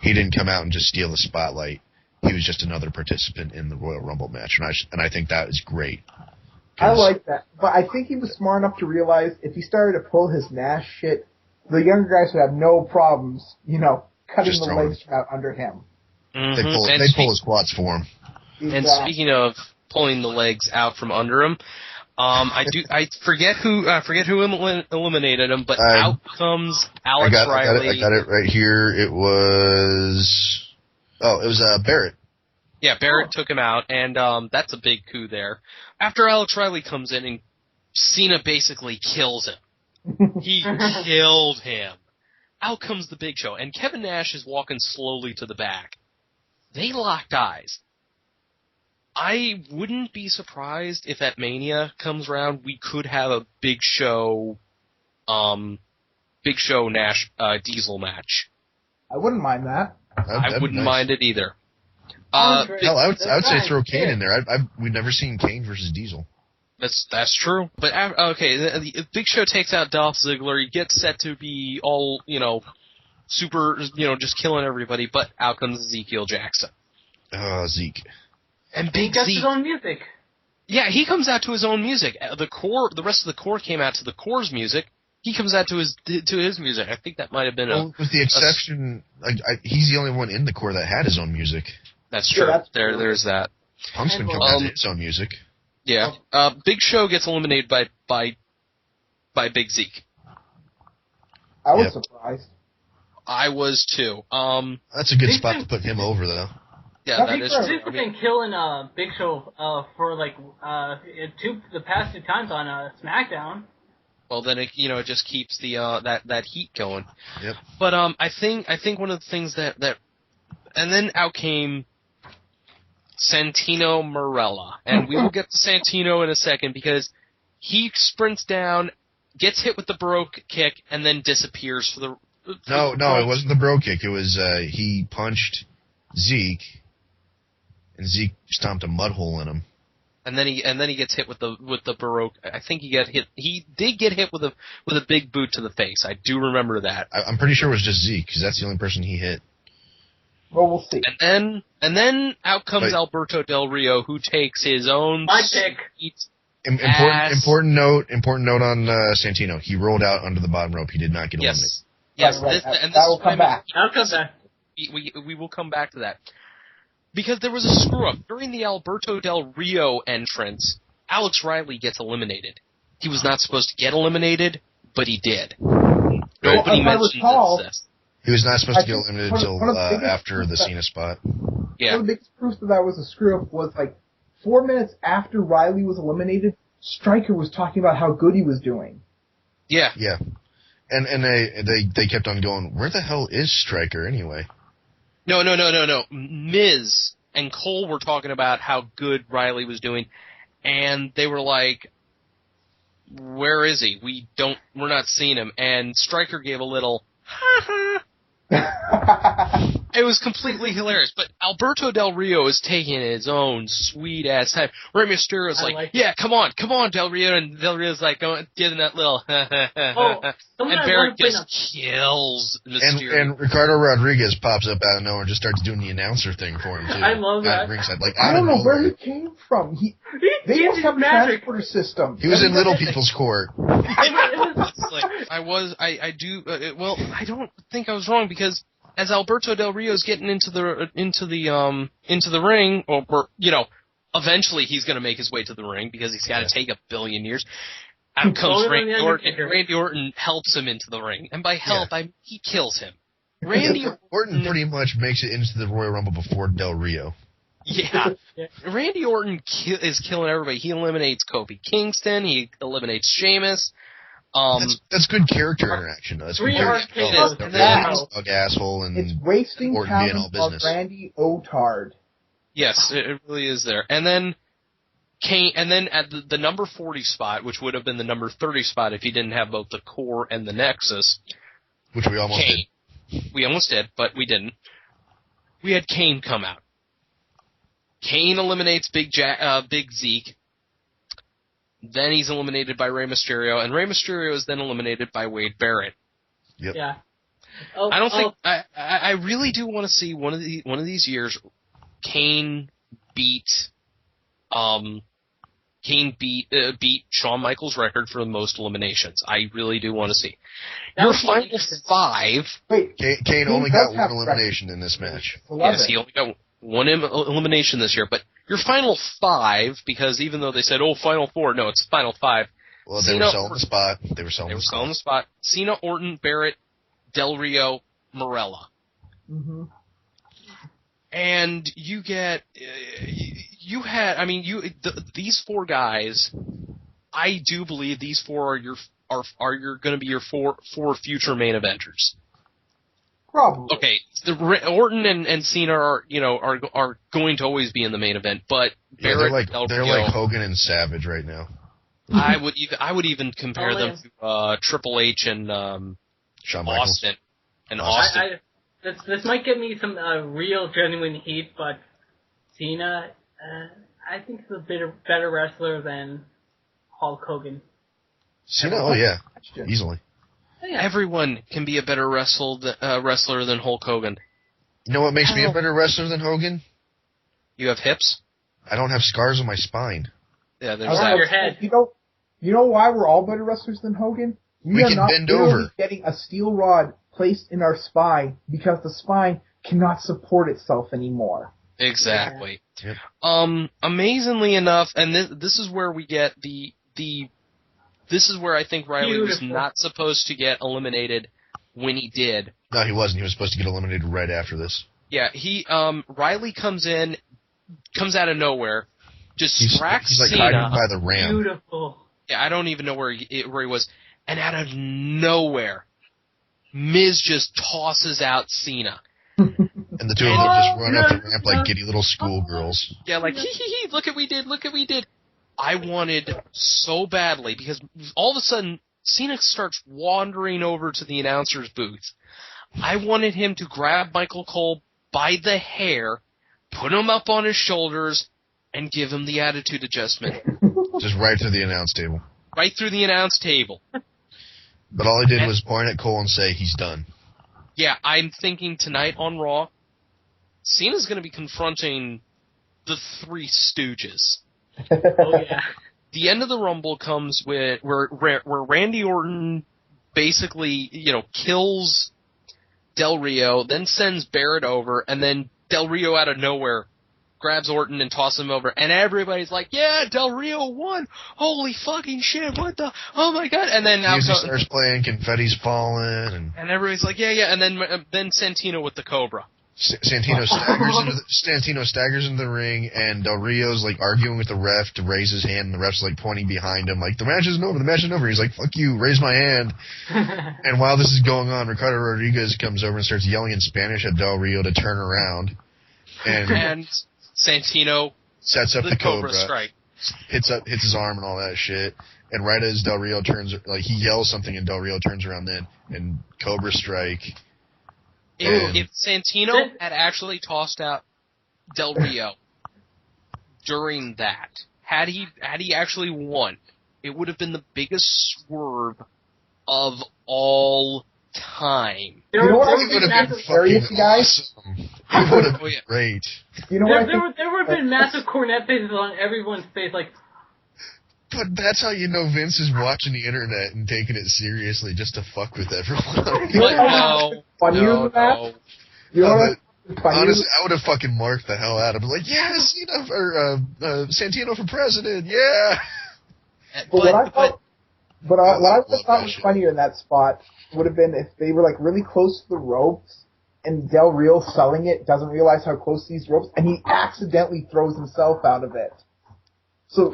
He didn't come out and just steal the spotlight. He was just another participant in the Royal Rumble match, and I think that is great. I like that, but I think he was smart enough to realize if he started to pull his Nash shit, the younger guys would have no problems, you know, cutting the legs out under him. Mm-hmm. They pull his quads for him. Exactly. And speaking of pulling the legs out from under him, I forget who eliminated him, but out comes Alex Riley. I got it right here. It was Barrett. Yeah, Barrett took him out, and that's a big coup there. After Alex Riley comes in, and Cena basically kills him. He killed him. Out comes the Big Show, and Kevin Nash is walking slowly to the back. They locked eyes. I wouldn't be surprised if at Mania comes around, we could have a Big Show Nash Diesel match. I wouldn't mind that. I wouldn't mind it either. I would say throw Kane in there. We've never seen Kane versus Diesel. That's true. But okay, the Big Show takes out Dolph Ziggler. He gets set to be all super, just killing everybody. But out comes Ezekiel Jackson. Zeke. And Big Zeke. Zeke. His own music. Yeah, he comes out to his own music. The rest of the core came out to the core's music. He comes out to his music. I think that might have been with the exception, he's the only one in the core that had his own music. That's true. Yeah, there's that. Punk's been coming out to his own music. Yeah. Big Show gets eliminated by Big Zeke. I was surprised. I was too. That's a good spot to put him over, though. Yeah, that is true. Zeke's been killing Big Show for the past 2 times on SmackDown. Well, then it just keeps the that heat going. Yep. But I think one of the things that and then out came Santino Marella, and we will get to Santino in a second because he sprints down, gets hit with the Baroque kick, and then disappears for the. No, it wasn't the Baroque kick. It was he punched Zeke, and Zeke stomped a mud hole in him. And then he gets hit with the Baroque. I think he got hit. He did get hit with a big boot to the face. I do remember that. I'm pretty sure it was just Zeke because that's the only person he hit. Well, we'll see. And then out comes Alberto Del Rio, who takes his own. My pick. Important note on Santino. He rolled out under the bottom rope. He did not get eliminated. Yes. That will come back. I'll come back. We will come back to that. Because there was a screw-up. During the Alberto Del Rio entrance, Alex Riley gets eliminated. He was not supposed to get eliminated, but he did. Nobody mentioned this. He was not supposed to get eliminated until after the Cena spot. Yeah. One of the biggest proofs that was a screw-up was 4 minutes after Riley was eliminated, Stryker was talking about how good he was doing. Yeah. Yeah. And they kept on going, where the hell is Stryker anyway? No. Miz and Cole were talking about how good Riley was doing, and they were like, where is he? We're not seeing him. And Stryker gave a little, ha ha. It was completely hilarious. But Alberto Del Rio is taking his own sweet-ass time. Rey Mysterio's yeah, come on, Del Rio. And Del Rio's giving that little and Barrett just kills Mysterio. And Ricardo Rodriguez pops up out of nowhere and just starts doing the announcer thing for him, too. I love that. Ringside, I don't know where he came from. They must have a transporter system. He was in Little People's Court. I don't think I was wrong because as Alberto Del Rio's getting into the ring, or eventually he's going to make his way to the ring because he's got to take a billion years. Out comes Randy Orton, and Randy Orton helps him into the ring, and by help, he kills him. Randy Orton pretty much makes it into the Royal Rumble before Del Rio. Yeah. Randy Orton is killing everybody. He eliminates Kofi Kingston. He eliminates Sheamus. That's good character interaction. That's good character. Dog asshole and it's wasting Orton talent being all business. of Randy Otard. Yes, it really is there. And then Kane, and then at the number 40 spot, which would have been the number 30 spot if he didn't have both the core and the Nexus. Which we almost did. We almost did, but we didn't. We had Kane come out. Kane eliminates Big Zeke. Then he's eliminated by Rey Mysterio, and Rey Mysterio is then eliminated by Wade Barrett. Yep. Yeah. I don't think I really do want to see one of these years Kane beat Shawn Michaels' record for the most eliminations. I really do want to see. Your final 5. Wait, Kane only got one elimination in this match. Yes, he only got one elimination this year, but your final 5, because even though they said, final 4, no, it's final 5. Well, they were selling the spot. They were selling the spot. Cena, Orton, Barrett, Del Rio, Morella. Mm-hmm. And you get, these 4 guys, I do believe these 4 are going to be your 4 future main eventers. Probably. Okay, Orton and Cena are going to always be in the main event, but Barrett, they're like Hogan and Savage right now. I would even compare them to Triple H and Shawn Austin. And Austin. This might get me some real genuine heat, but Cena, I think is a better wrestler than Hulk Hogan. Cena, oh yeah, easily. Yeah. Everyone can be a better wrestler than Hulk Hogan. You know what makes me a better wrestler than Hogan? You have hips? I don't have scars on my spine. Yeah, there's that. Your head. You know why we're all better wrestlers than Hogan? We can bend over. Getting a steel rod placed in our spine because the spine cannot support itself anymore. Exactly. Yep. Amazingly enough, and this is where we get this is where I think Riley was not supposed to get eliminated when he did. No, he wasn't. He was supposed to get eliminated right after this. Yeah, Riley comes out of nowhere, just cracks He's like Cena. hiding by the ramp. Beautiful. Yeah, I don't even know where he was. And out of nowhere, Miz just tosses out Cena. And the two of them just run up the ramp like giddy little schoolgirls. Yeah, like, hee, look what we did. I wanted so badly, because all of a sudden, Cena starts wandering over to the announcer's booth. I wanted him to grab Michael Cole by the hair, put him up on his shoulders, and give him the attitude adjustment. Just right through the announce table. Right through the announce table. But all he did was point at Cole and say, he's done. Yeah, I'm thinking tonight on Raw, Cena's going to be confronting the Three Stooges. Oh, yeah. The end of the Rumble comes where Randy Orton basically, kills Del Rio, then sends Barrett over, and then Del Rio out of nowhere grabs Orton and tosses him over, and everybody's like, yeah, Del Rio won! Holy fucking shit, what the, oh my god, and then music starts playing, confetti's falling, and everybody's like, yeah, and then Santino with the Cobra. Santino staggers into the ring, and Del Rio's like arguing with the ref to raise his hand, and the ref's like pointing behind him, like, the match isn't over. He's like, fuck you, raise my hand. And while this is going on, Ricardo Rodriguez comes over and starts yelling in Spanish at Del Rio to turn around. And Santino sets up the Cobra strike. Hits his arm and all that shit. And right as Del Rio he yells something, and Del Rio turns around then, and Cobra strike. If Santino had actually tossed out Del Rio during that, had he actually won, it would have been the biggest swerve of all time. You know what would have been hilarious, guys? It would have been great. You know what? There would have been massive cornet faces on everyone's face, like. But that's how you know Vince is watching the internet and taking it seriously just to fuck with everyone. No. Honestly, I would have fucking marked the hell out of it. Like, yeah, Santino for president, yeah. What I thought was funnier in that spot would have been if they were like really close to the ropes and Del Rio selling it doesn't realize how close to these ropes, and he accidentally throws himself out of it. So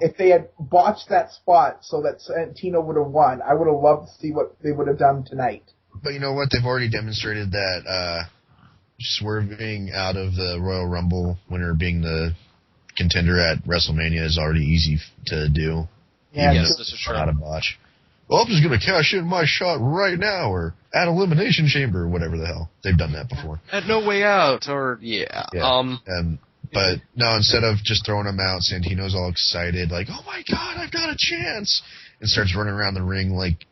if they had botched that spot so that Santino would have won, I would have loved to see what they would have done tonight. But you know what? They've already demonstrated that swerving out of the Royal Rumble winner being the contender at WrestleMania is already easy to do. Yeah, this is true. Not a botch. Well, I'm just going to cash in my shot right now, or at Elimination Chamber, or whatever the hell. They've done that before. At No Way Out, or, But, no, instead of just throwing him out, Santino's all excited, like, oh my god, I've got a chance! And starts running around the ring like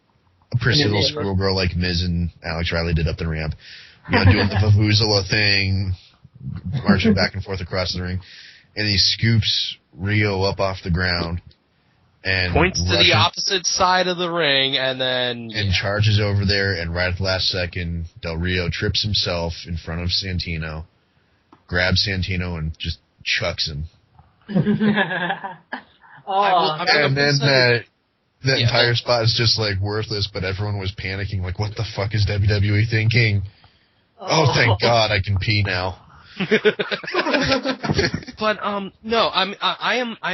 a prissy little schoolgirl like Miz and Alex Riley did up the ramp. You know, doing the Vuvuzela thing, marching back and forth across the ring. And he scoops Rio up off the ground. And points to the opposite side of the ring, and then... And charges over there, and right at the last second, Del Rio trips himself in front of Santino, grabs Santino, and just chucks him. Oh, and then that entire spot is just, like, worthless, but everyone was panicking, like, what the fuck is WWE thinking? Oh, thank God, I can pee now. But no, I'm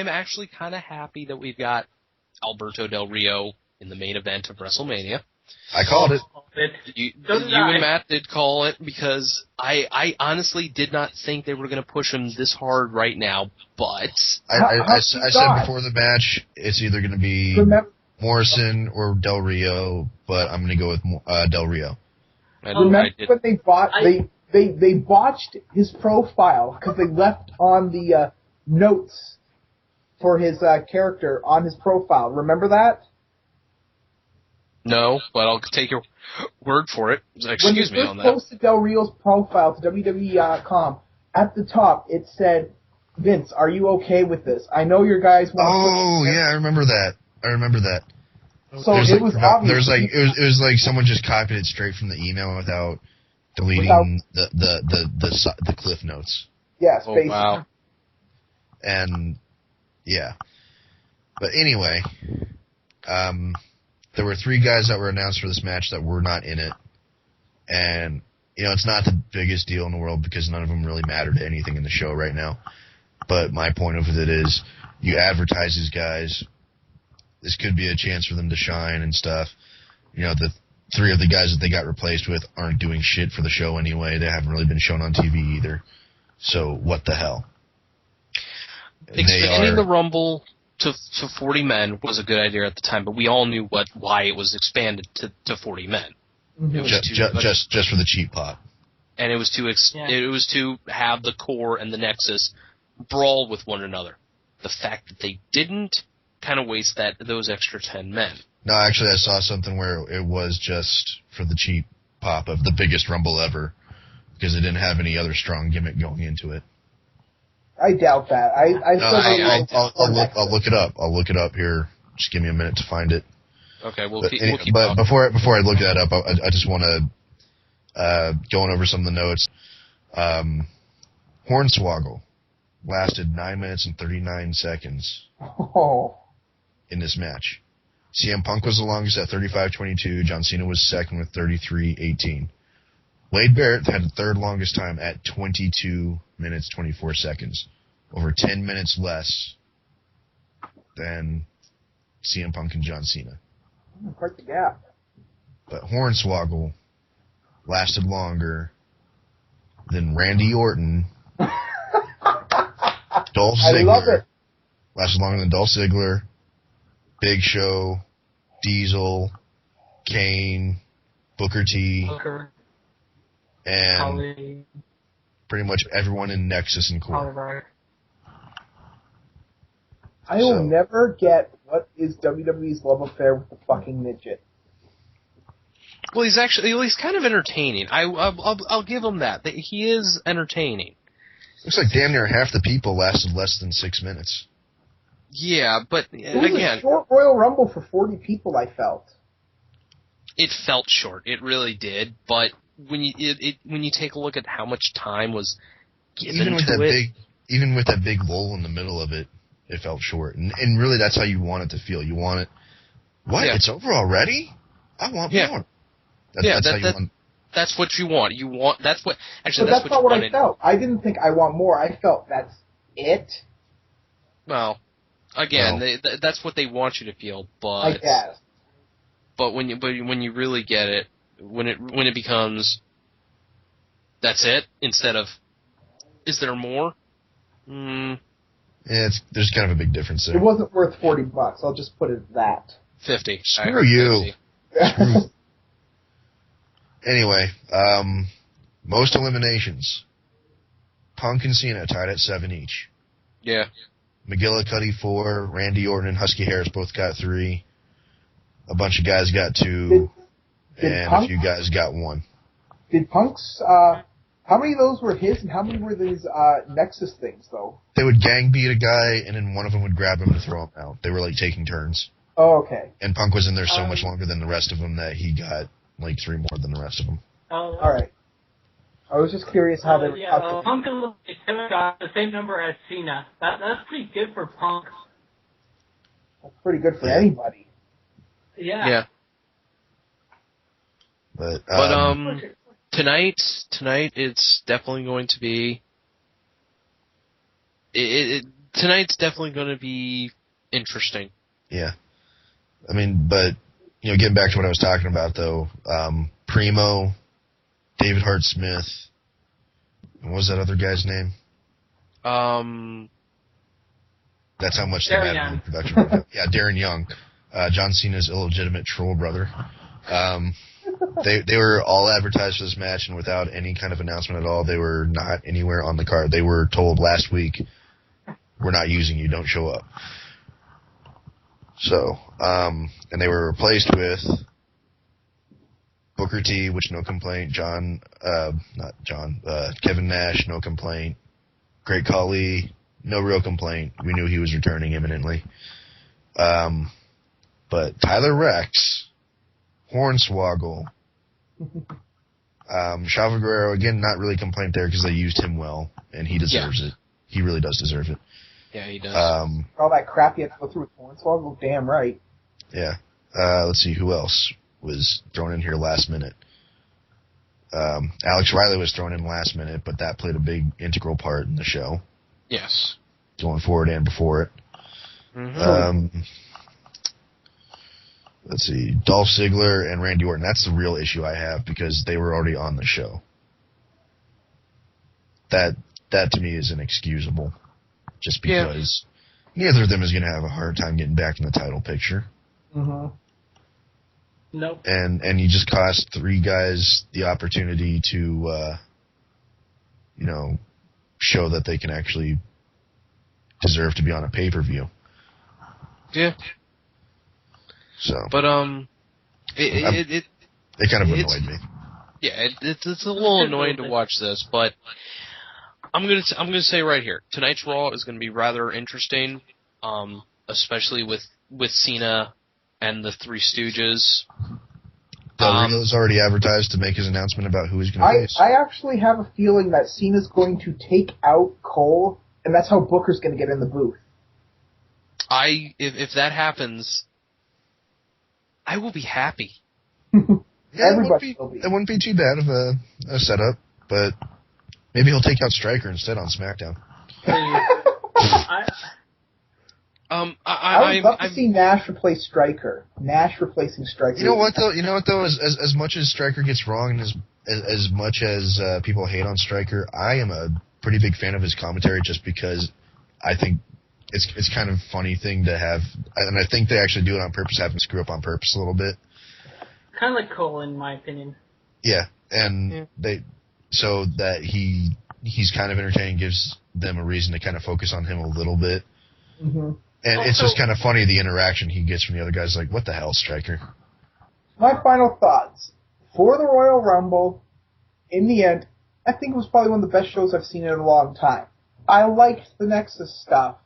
actually kind of happy that we've got Alberto Del Rio in the main event of WrestleMania. I called it. You and Matt did call it, because I honestly did not think they were going to push him this hard right now, but... I said before the match, it's either going to be Morrison or Del Rio, but I'm going to go with Del Rio. Remember when they bought... They botched his profile because they left on the notes for his character on his profile. Remember that? No, but I'll take your word for it. Excuse me on that. When they posted Del Rio's profile to WWE.com, at the top it said, "Vince, are you okay with this? I know your guys want." Oh yeah, I remember that. So it was obvious. It was like someone just copied it straight from the email without deleting the cliff notes. Yes, basically. Wow. And yeah, but anyway, there were 3 guys that were announced for this match that were not in it, and you know it's not the biggest deal in the world because none of them really matter to anything in the show right now. But my point of it is, you advertise these guys. This could be a chance for them to shine and stuff. You know, the 3 of the guys that they got replaced with aren't doing shit for the show anyway. They haven't really been shown on TV either. So what the hell? Expanding the Rumble to 40 men was a good idea at the time, but we all knew why it was expanded to 40 men. Mm-hmm. Just for the cheap pot. And it was to have the core and the Nexus brawl with one another. The fact that they didn't kind of waste those extra 10 men. No, actually, I saw something where it was just for the cheap pop of the biggest Rumble ever, because it didn't have any other strong gimmick going into it. I doubt that. I'll look it up. I'll look it up here. Just give me a minute to find it. Okay, we'll keep But before I look that up, I just want to going over some of the notes. Hornswoggle lasted 9 minutes and 39 seconds in this match. CM Punk was the longest at 35:22. John Cena was second with 33:18. Wade Barrett had the third longest time at 22 minutes 24 seconds, over 10 minutes less than CM Punk and John Cena. Quite the gap. But Hornswoggle lasted longer than Randy Orton, Dolph Ziggler. I love it. Lasted longer than Dolph Ziggler, Big Show, Diesel, Kane, Booker T, and pretty much everyone in Nexus and Core. I will never get what is WWE's love affair with the fucking midget. Well, he's kind of entertaining. I'll give him that. He is entertaining. Looks like damn near half the people lasted less than 6 minutes. Yeah, but It was again, a short Royal Rumble for 40 people, I felt. It felt short. It really did. But when you take a look at how much time was given even with to it, even with that big lull in the middle of it, it felt short. And really, that's how you want it to feel. You want it. What? Yeah. It's over already? I want more. That's how you want. that's what you want. That's what not what I felt. I didn't think I want more. I felt that's it. Well, again, that's what they want you to feel, but I guess. But when you really get it, when it becomes that's it instead of is there more? Yeah, there's kind of a big difference there. It wasn't worth $40. I'll just put it at that. 50. Screw you. 50. Anyway, most eliminations. Punk and Cena tied at 7 each. Yeah. McGillicuddy 4, Randy Orton and Husky Harris both got 3. A bunch of guys got 2, and a few guys got 1. Did Punk's, how many of those were his, and how many were these Nexus things, though? They would gang beat a guy, and then one of them would grab him to throw him out. They were, like, taking turns. Oh, okay. And Punk was in there so much longer than the rest of them that he got, like, 3 more than the rest of them. All right. I was just curious how they were. Yeah, Punk got the same number as Cena. That's pretty good for Punk. That's pretty good for anybody. Yeah. But tonight it's definitely going to be. Tonight's definitely going to be interesting. Yeah, I mean, but getting back to what I was talking about though, Primo, David Hart Smith, and what was that other guy's name? That's how much they had in production. Yeah, Darren Young, John Cena's illegitimate troll brother. They were all advertised for this match, and without any kind of announcement at all, they were not anywhere on the card. They were told last week, "We're not using you. Don't show up." So, and they were replaced with Booker T, which no complaint. Kevin Nash, no complaint. Great Khali, no real complaint. We knew he was returning imminently. But Tyler Rex, Hornswoggle, Chavo Guerrero, again, not really complaint there because they used him well, and he deserves it. He really does deserve it. Yeah, he does. All that crap he had to go through with Hornswoggle, damn right. Yeah. Let's see, who else was thrown in here last minute? Alex Riley was thrown in last minute, but that played a big integral part in the show. Yes. Going forward and before it. Mm-hmm. Let's see, Dolph Ziggler and Randy Orton. That's the real issue I have because they were already on the show. That to me is inexcusable. Just because neither of them is going to have a hard time getting back in the title picture. Mm-hmm. Nope. And you just cost 3 guys the opportunity to, show that they can actually deserve to be on a pay-per-view. Yeah. So. But it kind of annoyed me. Yeah, it's a little annoying to watch this, but I'm gonna say right here, tonight's Raw is gonna be rather interesting, especially with Cena and the Three Stooges. Del Rio's already advertised to make his announcement about who he's going to face. I actually have a feeling that Cena's going to take out Cole, and that's how Booker's going to get in the booth. If that happens, I will be happy. Yeah, everybody will be. It wouldn't be too bad of a setup, but maybe he'll take out Stryker instead on SmackDown. I would love to see Nash replace Stryker. Nash replacing Stryker. You know what though? As much as Stryker gets wrong, and as much as people hate on Stryker, I am a pretty big fan of his commentary, just because I think it's kind of a funny thing to have, and I think they actually do it on purpose, have him screw up on purpose a little bit. Kind of like Cole, in my opinion. Yeah, and so that he's kind of entertaining, gives them a reason to kind of focus on him a little bit. Mm-hmm. And it's just kind of funny, the interaction he gets from the other guys, like, what the hell, Stryker? My final thoughts. For the Royal Rumble, in the end, I think it was probably one of the best shows I've seen in a long time. I liked the Nexus stuff.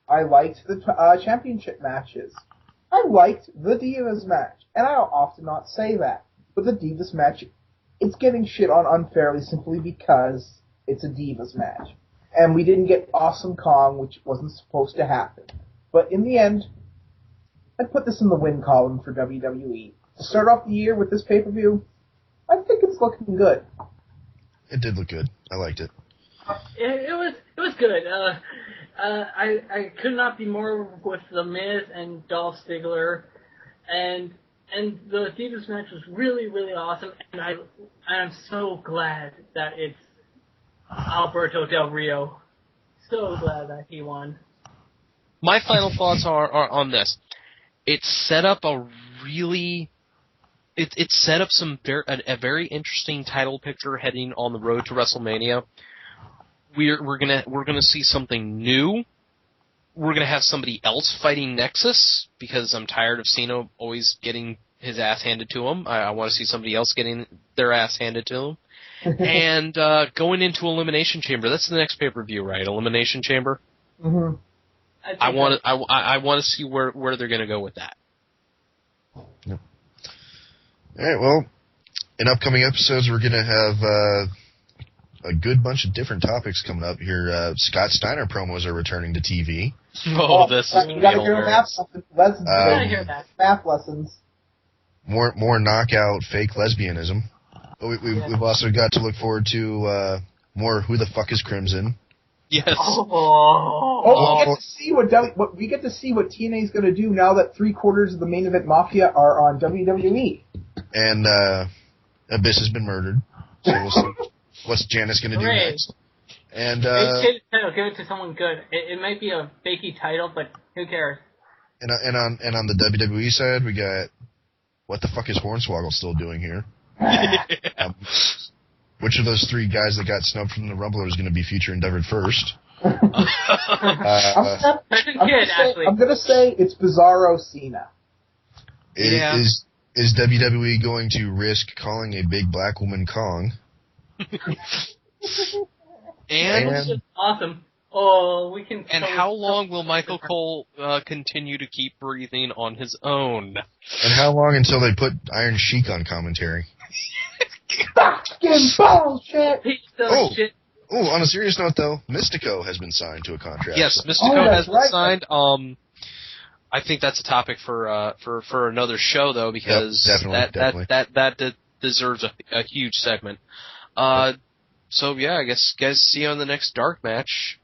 I liked the championship matches. I liked the Divas match. And I'll often not say that. But the Divas match, it's getting shit on unfairly simply because it's a Divas match. And we didn't get Awesome Kong, which wasn't supposed to happen. But in the end, I'd put this in the win column for WWE. To start off the year with this pay-per-view, I think it's looking good. It did look good. I liked it. It was good. I could not be more with The Miz and Dolph Ziggler, and the Divas match was really, really awesome, and I'm so glad that it's Alberto Del Rio. So glad that he won. My final thoughts are on this. It set up a really... It set up a very interesting title picture heading on the road to WrestleMania. We're gonna see something new. We're gonna have somebody else fighting Nexus, because I'm tired of Cena always getting his ass handed to him. I want to see somebody else getting their ass handed to them. And going into Elimination Chamber. That's the next pay-per-view, right? Elimination Chamber. Mm-hmm. I want to see where they're gonna go with that. Yep. All right. Well, in upcoming episodes, we're gonna have a good bunch of different topics coming up here. Scott Steiner promos are returning to TV. This is you gotta hear math lessons. More knockout fake lesbianism. But we've also got to look forward to more Who the Fuck is Crimson. Yes. We get to see what TNA is going to do now that 3/4 of the main event Mafia are on WWE. And Abyss has been murdered. So we'll see what's Janice going to do next. And give it to someone good. It might be a fakey title, but who cares? And on the WWE side, we got what the fuck is Hornswoggle still doing here? Which of those three guys that got snubbed from the Rumble is going to be future endeavored first? I'm going to say it's Bizarro Cena. Is WWE going to risk calling a big black woman Kong? and awesome. Oh, we can. And how long will Michael Cole continue to keep breathing on his own? And how long until they put Iron Sheik on commentary? Fucking bullshit! Oh, on a serious note, though, Mystico has been signed to a contract. Yes, Mystico has been signed. I think that's a topic for another show, though, because that deserves a huge segment. So yeah, I guess guys, see you on the next Dark Match.